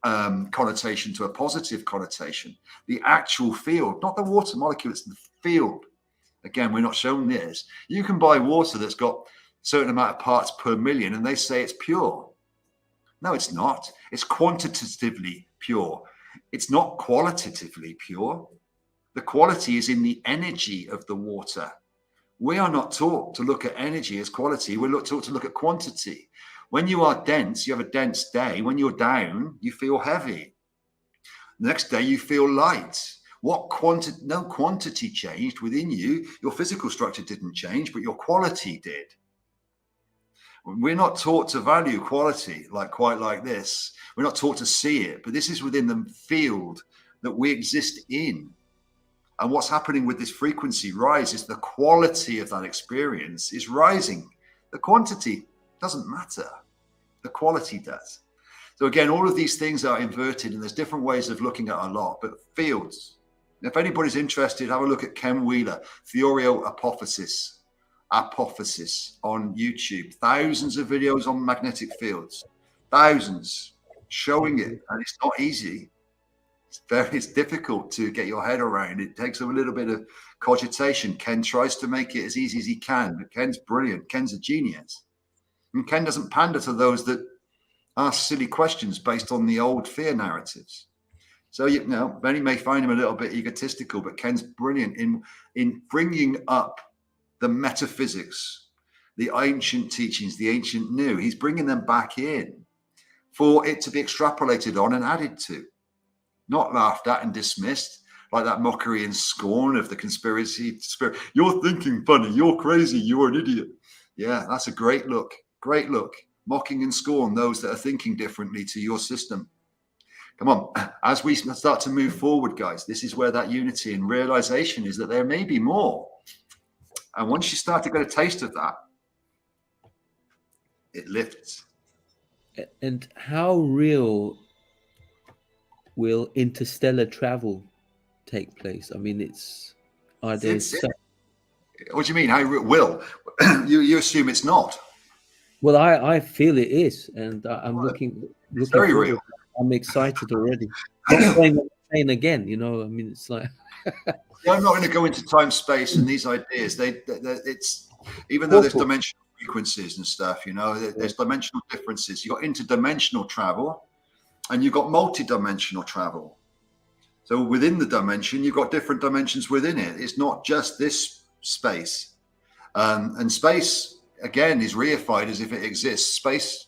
connotation to a positive connotation, the actual field, not the water molecule, it's the field. Again, we're not shown this. You can buy water that's got a certain amount of parts per million and they say it's pure. No, it's not. It's quantitatively pure. It's not qualitatively pure. The quality is in the energy of the water. We are not taught to look at energy as quality. We're taught to look at quantity. When you are dense, you have a dense day. When you're down, you feel heavy. The next day, you feel light. No quantity changed within you. Your physical structure didn't change, but your quality did. We're not taught to value quality quite like this. We're not taught to see it, but this is within the field that we exist in. And what's happening with this frequency rise is the quality of that experience is rising. The quantity doesn't matter. The quality does. So again, all of these things are inverted, and there's different ways of looking at a lot, but fields. If anybody's interested, have a look at Ken Wheeler, Theorio-Apophysis on YouTube. Thousands of videos on magnetic fields, thousands showing it, and it's not easy. It's difficult to get your head around. It takes a little bit of cogitation. Ken tries to make it as easy as he can, but Ken's brilliant. Ken's a genius. And Ken doesn't pander to those that ask silly questions based on the old fear narratives. So, many may find him a little bit egotistical, but Ken's brilliant in bringing up the metaphysics, the ancient teachings, the ancient new. He's bringing them back in for it to be extrapolated on and added to, not laughed at and dismissed like that mockery and scorn of the conspiracy spirit. You're thinking funny, you're crazy, you're an idiot. Yeah, that's a great look, mocking and scorn those that are thinking differently to your system. Come on, as we start to move forward, guys, this is where that unity and realization is that there may be more. And once you start to get a taste of that, it lifts. And how real will interstellar travel take place? I mean, what do you mean? How will? You assume it's not. Well, I feel it is, and I'm looking very forward. real. I'm excited already. Not saying again, I mean, it's like. Yeah, I'm not going to go into time, space, and these ideas. It's even though there's dimensional frequencies and stuff, there's dimensional differences. You've got interdimensional travel, and you've got multidimensional travel. So within the dimension, you've got different dimensions within it. It's not just this space. And space, again, is reified as if it exists. Space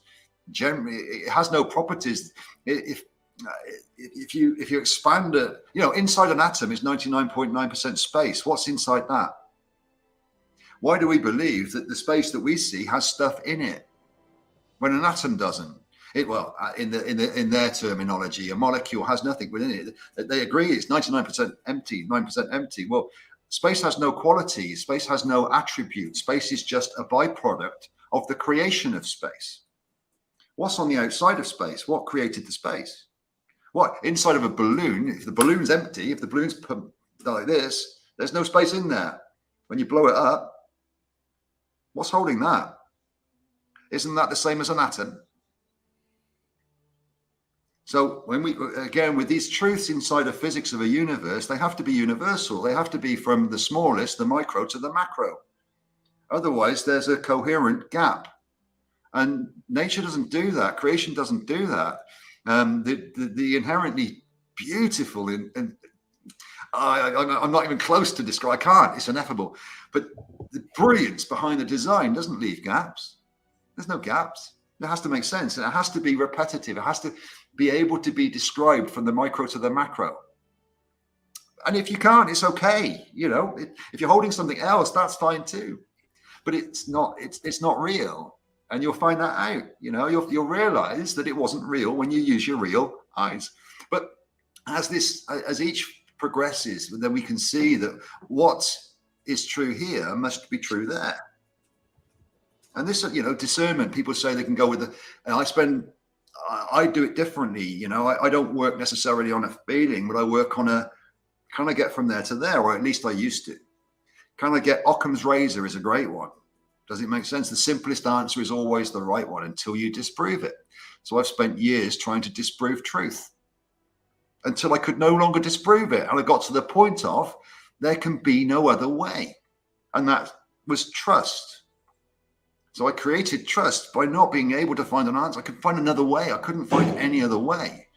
generally, it has no properties. If you expand it, inside an atom is 99.9% space. What's inside that? Why do we believe that the space that we see has stuff in it when an atom doesn't? In their terminology, a molecule has nothing within it. They agree it's 99% empty, 9% empty. Well, space has no quality. Space has no attribute. Space is just a byproduct of the creation of space. What's on the outside of space? What created the space? What inside of a balloon? If the balloon's empty, if the balloon's like this, there's no space in there. When you blow it up, what's holding that? Isn't that the same as an atom? So when with these truths inside of physics of a universe, they have to be universal. They have to be from the smallest, the micro, to the macro. Otherwise, there's a coherent gap. And nature doesn't do that. Creation doesn't do that. The inherently beautiful, and I'm not even close to describe. I can't. It's ineffable. But the brilliance behind the design doesn't leave gaps. There's no gaps. It has to make sense. And it has to be repetitive. It has to be able to be described from the micro to the macro. And if you can't, it's okay. If you're holding something else, that's fine too. But it's not real. And you'll find that out. You'll realize that it wasn't real when you use your real eyes. But as each progresses, then we can see that what is true here must be true there. And this, discernment, people say they can go with I do it differently. I don't work necessarily on a feeling, but I work on kind of get from there to there, or at least I used to. Kind of get Occam's razor is a great one. Does it make sense? The simplest answer is always the right one until you disprove it. So I've spent years trying to disprove truth until I could no longer disprove it. And I got to the point of there can be no other way. And that was trust. So I created trust by not being able to find an answer. I could find another way. I couldn't find any other way.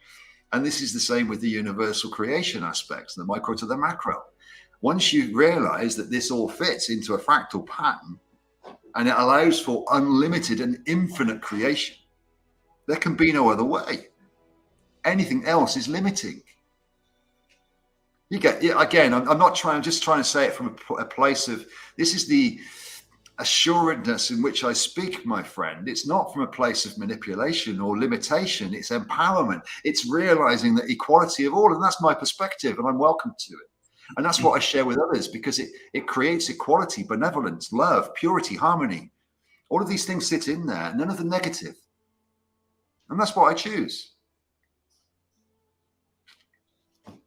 And this is the same with the universal creation aspects, the micro to the macro. Once you realize that this all fits into a fractal pattern and it allows for unlimited and infinite creation, there can be no other way. Anything else is limiting. You get, again, I'm just trying to say it from a place of, this is the assuredness in which I speak, my friend. It's not from a place of manipulation or limitation. It's empowerment. It's realizing the equality of all. And that's my perspective, and I'm welcome to it. And that's what I share with others, because it creates equality, benevolence, love, purity, harmony. All of these things sit in there, none of the negative. And that's what I choose.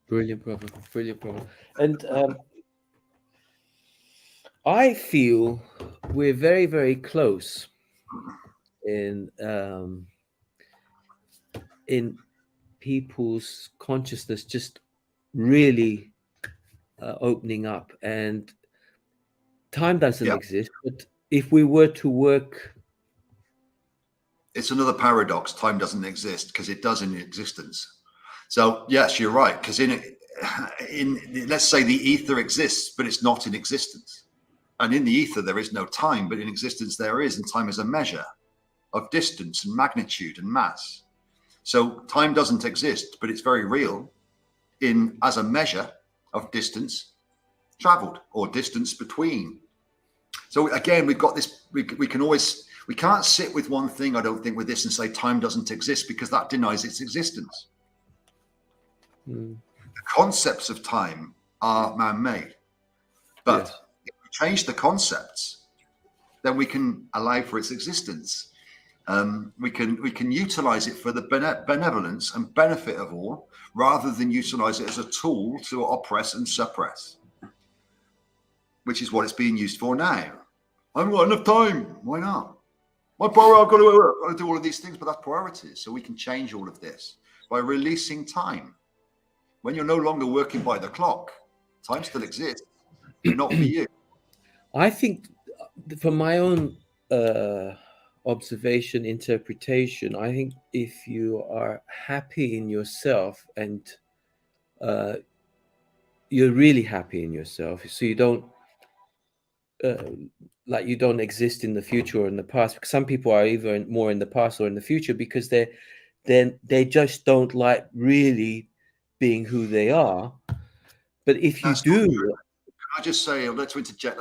Brilliant, brother. Brilliant, brother. And I feel we're very, very close in people's consciousness just really opening up. And time doesn't exist, but if we were to work, it's another paradox. Time doesn't exist because it does in existence. So yes, you're right. Because in let's say the ether exists, but it's not in existence. And in the ether, there is no time, but in existence there is. And time is a measure of distance and magnitude and mass. So time doesn't exist, but it's very real as a measure of distance traveled or distance between. So again, we've got this, we can't sit with one thing, I don't think, with this and say time doesn't exist, because that denies its existence. The concepts of time are man-made, but if we change the concepts, then we can allow for its existence. We can utilize it for the benevolence and benefit of all, rather than utilize it as a tool to oppress and suppress, which is what it's being used for now. I haven't got enough time. Why not? I've got to do all of these things, but that's priorities. So we can change all of this by releasing time. When you're no longer working by the clock, time still exists, but not for you. I think, from my own observation, interpretation, I think if you are happy in yourself and you're really happy in yourself, so you don't like you don't exist in the future or in the past. Because some people are either more in the past or in the future because they just don't like really being who they are. But if you do, can I just say, let's interject.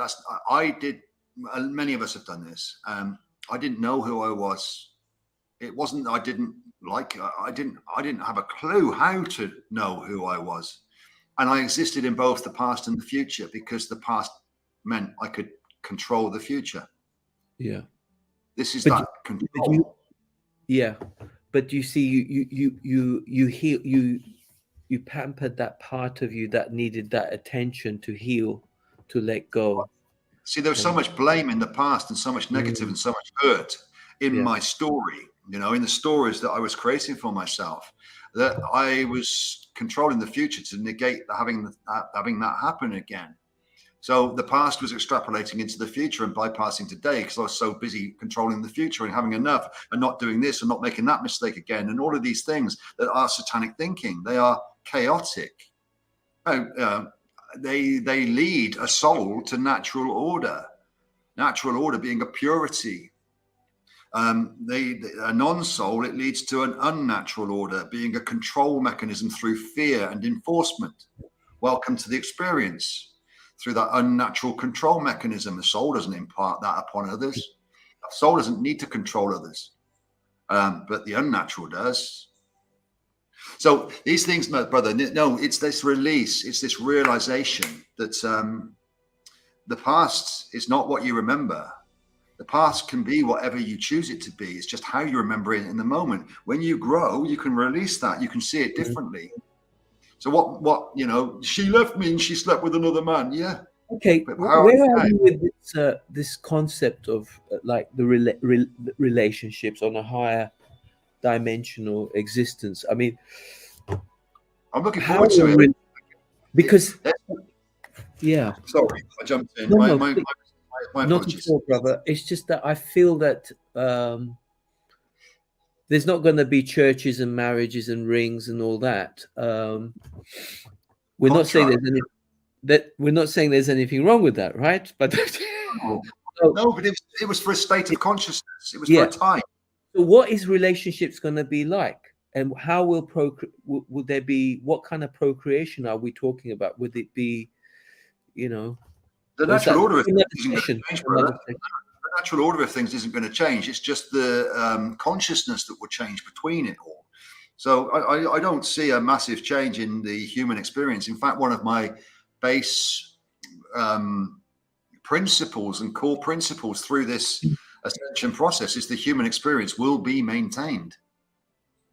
I did. Many of us have done this. I didn't know who I was. It wasn't. I didn't have a clue how to know who I was, and I existed in both the past and the future because the past meant I could control the future. Yeah, this is that control. Yeah, but you see, you pampered that part of you that needed that attention to heal, to let go. See, there was so much blame in the past and so much negative and so much hurt in my story, in the stories that I was creating for myself, that I was controlling the future to negate having that happen again. So the past was extrapolating into the future and bypassing today because I was so busy controlling the future and having enough and not doing this and not making that mistake again. And all of these things that are satanic thinking, they are chaotic. They lead a soul to natural order being a purity. A non-soul, it leads to an unnatural order being a control mechanism through fear and enforcement. Welcome to the experience. Through that unnatural control mechanism, the soul doesn't impart that upon others. The soul doesn't need to control others, but the unnatural does. So these things, my brother, no, it's this release, it's this realization that the past is not what you remember. The past can be whatever you choose it to be. It's just how you remember it in the moment. When you grow, you can release that. You can see it differently. So what she left me and she slept with another man. Yeah. Okay. Where are you with this concept of like the relationships on a higher dimensional existence? I mean, I'm looking forward to it. Because sorry, I jumped in. My not at all, brother. It's just that I feel that there's not going to be churches and marriages and rings and all that. We're not saying there's anything wrong with that, right? But no, but it was for a state of consciousness. It was for a time. So, what is relationships going to be like, and how will would there be? What kind of procreation are we talking about? Would it be, the natural order of things isn't going to change, brother. The natural order of things isn't going to change. It's just the consciousness that will change between it all. So I don't see a massive change in the human experience. In fact, one of my base principles and core principles through this ascension process is the human experience will be maintained.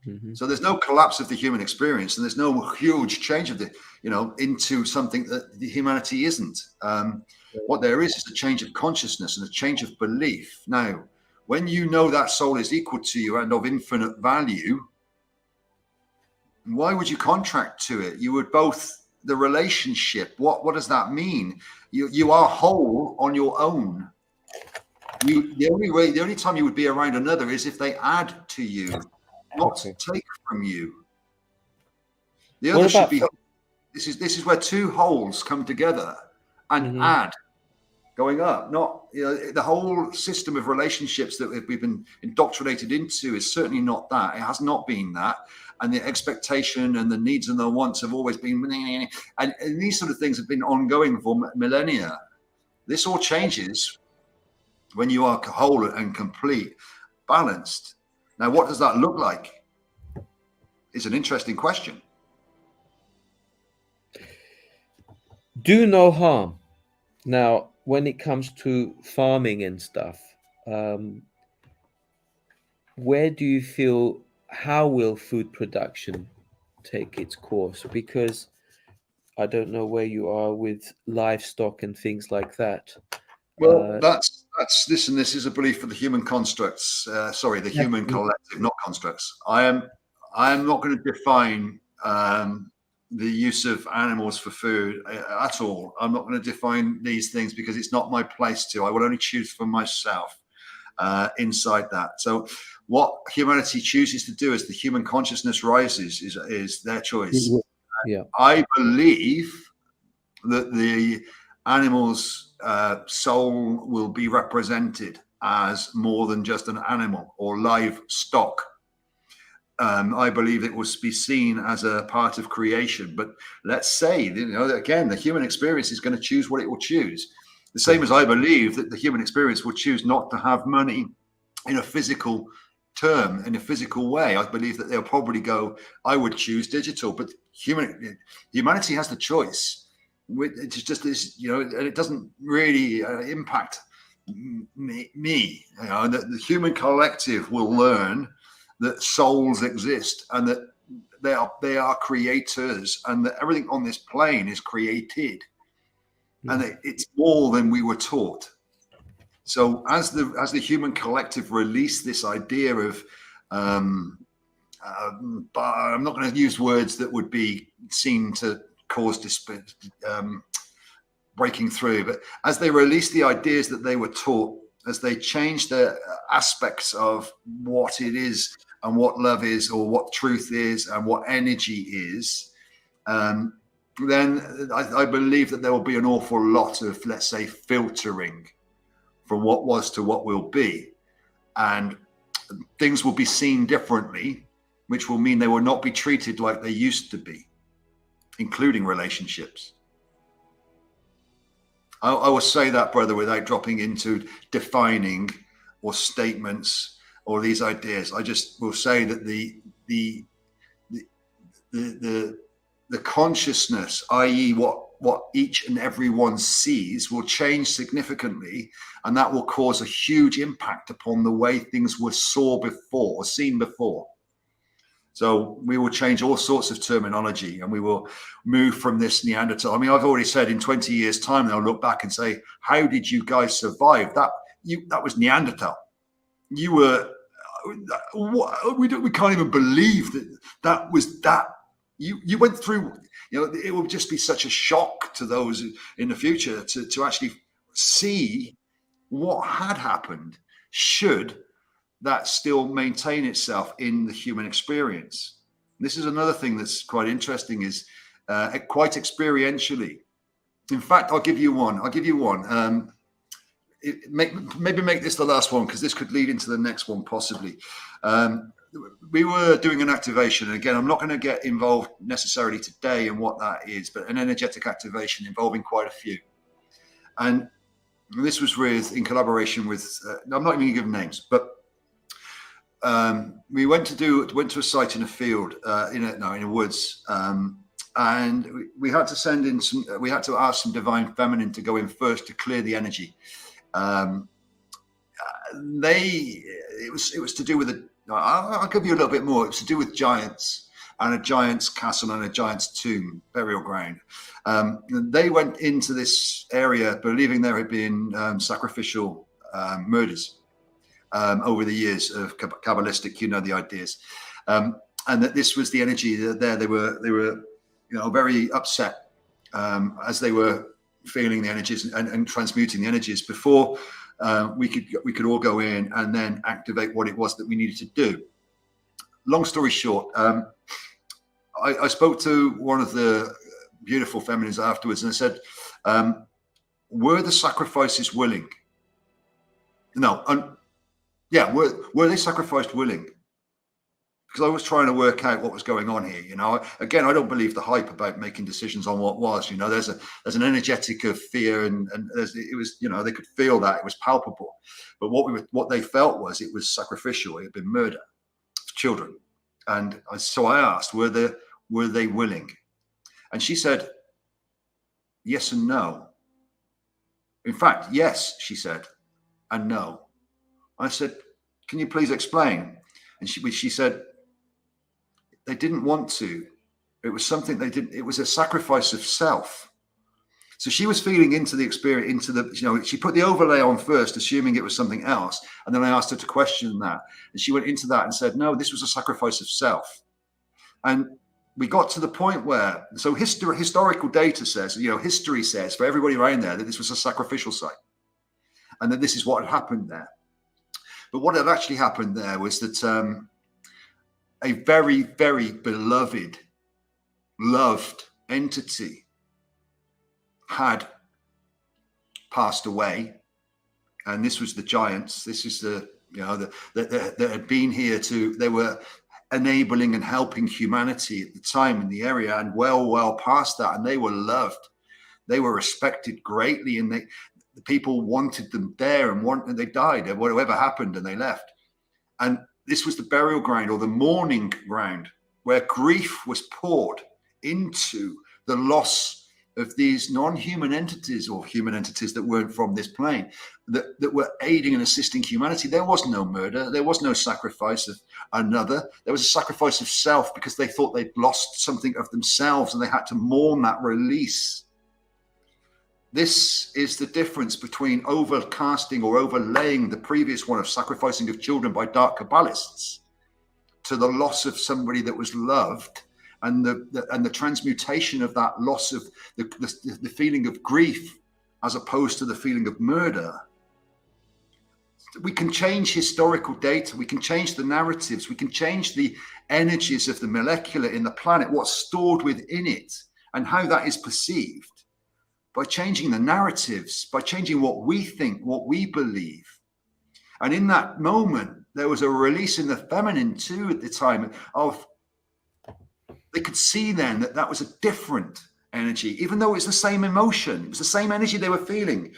Mm-hmm. So there's no collapse of the human experience, and there's no huge change of into something that the humanity isn't. What there is a change of consciousness and a change of belief. Now, when you know that soul is equal to you and of infinite value, why would you contract to it? You would both the relationship. What does that mean? You are whole on your own. The only time you would be around another is if they add to you, not take from you. The other should be. This is where two wholes come together and add, going up. Not the whole system of relationships that we've been indoctrinated into is certainly not that. It has not been that. And the expectation and the needs and the wants have always been, and these sort of things have been ongoing for millennia. This all changes when you are whole and complete, balanced. Now, what does that look like? It's an interesting question. Do no harm. Now, when it comes to farming and stuff, where do you feel? How will food production take its course? Because I don't know where you are with livestock and things like that. Well, that's this, and this is a belief for the human constructs. The human collective, not constructs. I am not going to define the use of animals for food at all. I'm not going to define these things because it's not my place to. I will only choose for myself inside that. So what humanity chooses to do as the human consciousness rises is their choice. Yeah. I believe that the animal's soul will be represented as more than just an animal or livestock. I believe it will be seen as a part of creation. But let's say, again, the human experience is going to choose what it will choose. The same as I believe that the human experience will choose not to have money in a physical term, in a physical way. I believe that they'll probably go, I would choose digital, but humanity has the choice. It's just this, and it doesn't really impact me. The human collective will learn that souls exist and that they are creators, and that everything on this plane is created, and that it's more than we were taught. So as the human collective release this idea of but I'm not going to use words that would be seen to cause breaking through, but as they release the ideas that they were taught, as they change the aspects of what it is and what love is, or what truth is and what energy is, then I believe that there will be an awful lot of, let's say, filtering from what was to what will be, and things will be seen differently, which will mean they will not be treated like they used to be, including relationships. I will say that, brother, without dropping into defining or statements or these ideas. I just will say that the consciousness, i.e. what each and every one sees, will change significantly, and that will cause a huge impact upon the way things were seen before. So we will change all sorts of terminology, and we will move from this Neanderthal. I mean, I've already said in 20 years' time, they'll look back and say, how did you guys survive? That was Neanderthal. You were, we can't even believe that was that. You went through, it will just be such a shock to those in the future to actually see what had happened, should that still maintain itself in the human experience. This is another thing that's quite interesting, is quite experientially. In fact, I'll give you one. Maybe make this the last one, because this could lead into the next one possibly. We were doing an activation. And again, I'm not going to get involved necessarily today in what that is, but an energetic activation involving quite a few. And this was in collaboration with, I'm not even going to give names, but we went to a site in a field, in a woods, and we had to send in we had to ask some divine feminine to go in first to clear the energy. It was to do with I'll give you a little bit more. It was to do with giants and a giant's castle and a giant's tomb, burial ground. They went into this area believing there had been sacrificial murders over the years of Kabbalistic, the ideas, and that this was the energy that they were very upset as they were feeling the energies and transmuting the energies before we could all go in and then activate what it was that we needed to do. Long story short, I spoke to one of the beautiful feminines afterwards, and I said, were the sacrifices willing? No. Yeah, were they sacrificed willing? Because I was trying to work out what was going on here. Again, I don't believe the hype about making decisions on what was. There's an energetic of fear, and it was, they could feel that, it was palpable. But what they felt was it was sacrificial. It had been murder of children, and so I asked, were they willing? And she said, yes and no. In fact, yes, she said, and no. I said, can you please explain? And she said, they didn't want to. It was something they didn't. It was a sacrifice of self. So she was feeling into the experience, she put the overlay on first, assuming it was something else. And then I asked her to question that. And she went into that and said, no, this was a sacrifice of self. And we got to the point where, so historical data says, history says for everybody around there that this was a sacrificial site, and that this is what had happened there. But what had actually happened there was that a very, very beloved loved entity had passed away, and this was the giants. This is the, you know, that had been here they were enabling and helping humanity at the time in the area, and well past that, and they were loved. They were respected greatly, and the people wanted them there, and they died, or whatever happened, and they left. And this was the burial ground, or the mourning ground, where grief was poured into the loss of these non-human entities, or human entities that weren't from this plane, that were aiding and assisting humanity. There was no murder. There was no sacrifice of another. There was a sacrifice of self, because they thought they'd lost something of themselves, and they had to mourn that release. This is the difference between overcasting or overlaying the previous one of sacrificing of children by dark Kabbalists to the loss of somebody that was loved, and the transmutation of that loss of the feeling of grief as opposed to the feeling of murder. We can change historical data. We can change the narratives. We can change the energies of the molecular in the planet, what's stored within it, and how that is perceived, by changing the narratives, by changing what we think, what we believe. And in that moment, there was a release in the feminine too at the time of, they could see then that was a different energy, even though it's the same emotion, it was the same energy they were feeling.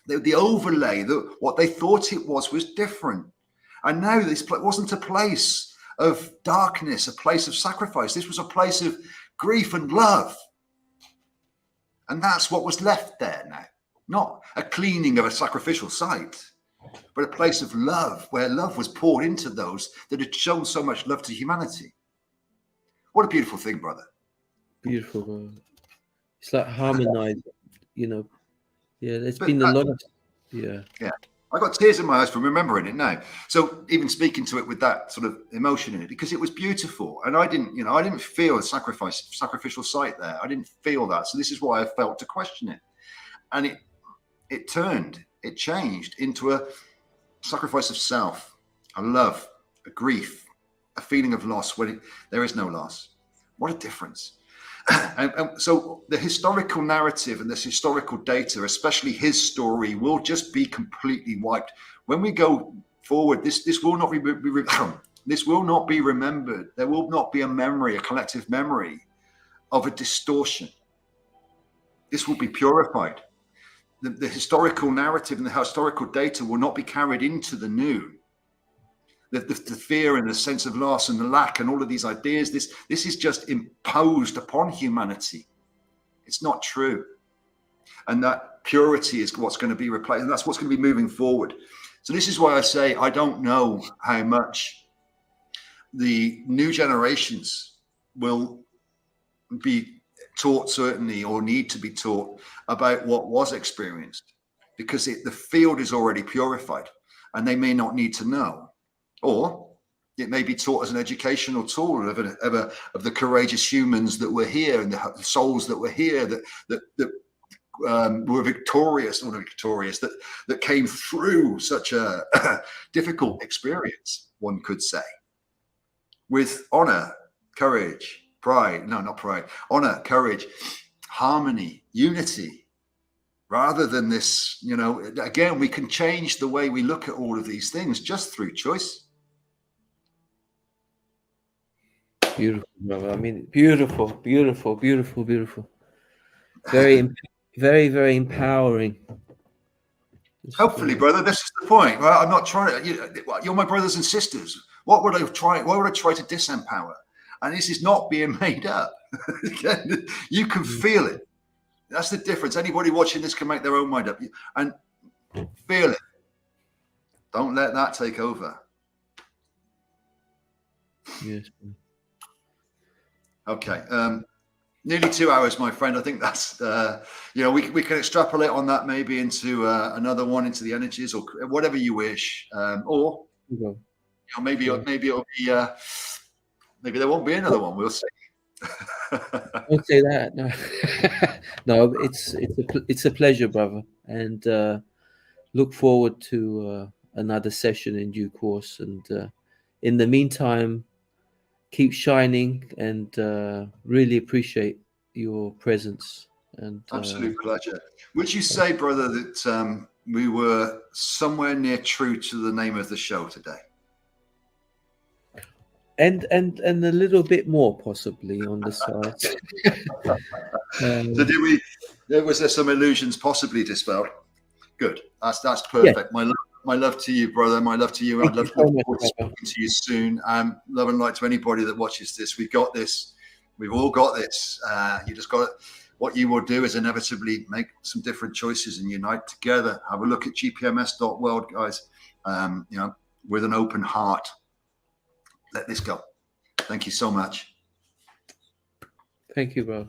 The overlay, what they thought it was different. And now this wasn't a place of darkness, a place of sacrifice. This was a place of grief and love. And that's what was left there now. Not a cleaning of a sacrificial site, but a place of love, where love was poured into those that had shown so much love to humanity. What a beautiful thing, brother. Beautiful, bro. It's like harmonized, you know. Yeah, there's been a lot of, yeah. I got tears in my eyes from remembering it now. So even speaking to it with that sort of emotion in it, because it was beautiful, and I didn't feel a sacrificial site there. I didn't feel that. So this is why I felt to question it, and it changed into a sacrifice of self, a love, a grief, a feeling of loss when there is no loss. What a difference. And so the historical narrative and this historical data, especially his story, will just be completely wiped. When we go forward, this will not this will not be remembered. There will not be a memory, a collective memory of a distortion. This will be purified. The historical narrative and the historical data will not be carried into the new. The fear and the sense of loss and the lack and all of these ideas, this is just imposed upon humanity. It's not true. And that purity is what's going to be replaced, and that's what's going to be moving forward. So this is why I say I don't know how much the new generations will be taught, certainly, or need to be taught about what was experienced, because the field is already purified and they may not need to know. Or it may be taught as an educational tool of the courageous humans that were here and the souls that were here that were victorious, or not victorious, that came through such a difficult experience, one could say, with honor, courage, pride. No, not pride. Honor, courage, harmony, unity. Rather than this, again, we can change the way we look at all of these things just through choice. Beautiful, brother. I mean, beautiful, beautiful, beautiful, beautiful. Very, very, very empowering. Hopefully, brother, this is the point. Well, I'm not trying to. You're my brothers and sisters. What would I try to disempower? And this is not being made up. You can feel it. That's the difference. Anybody watching this can make their own mind up and feel it. Don't let that take over. Yes. Okay. Nearly 2 hours, my friend. I think that's, we can extrapolate on that maybe into another one, into the energies or whatever you wish. Or maybe it'll be, maybe there won't be another one. We'll see. Don't say that. No, no. It's a pleasure, brother, and look forward to another session in due course. And in the meantime, keep shining, and really appreciate your presence. And absolute pleasure. Would you say, brother, that we were somewhere near true to the name of the show today? And a little bit more possibly on the side. So did we? Was there some illusions possibly dispelled? Good. That's perfect. Yeah. My love to you, brother. My love to you. I'd love to speak to you soon. Love and light to anybody that watches this. We've got this. We've all got this. You just got it. What you will do is inevitably make some different choices and unite together. Have a look at gpms.world, guys. With an open heart. Let this go. Thank you so much. Thank you, bro.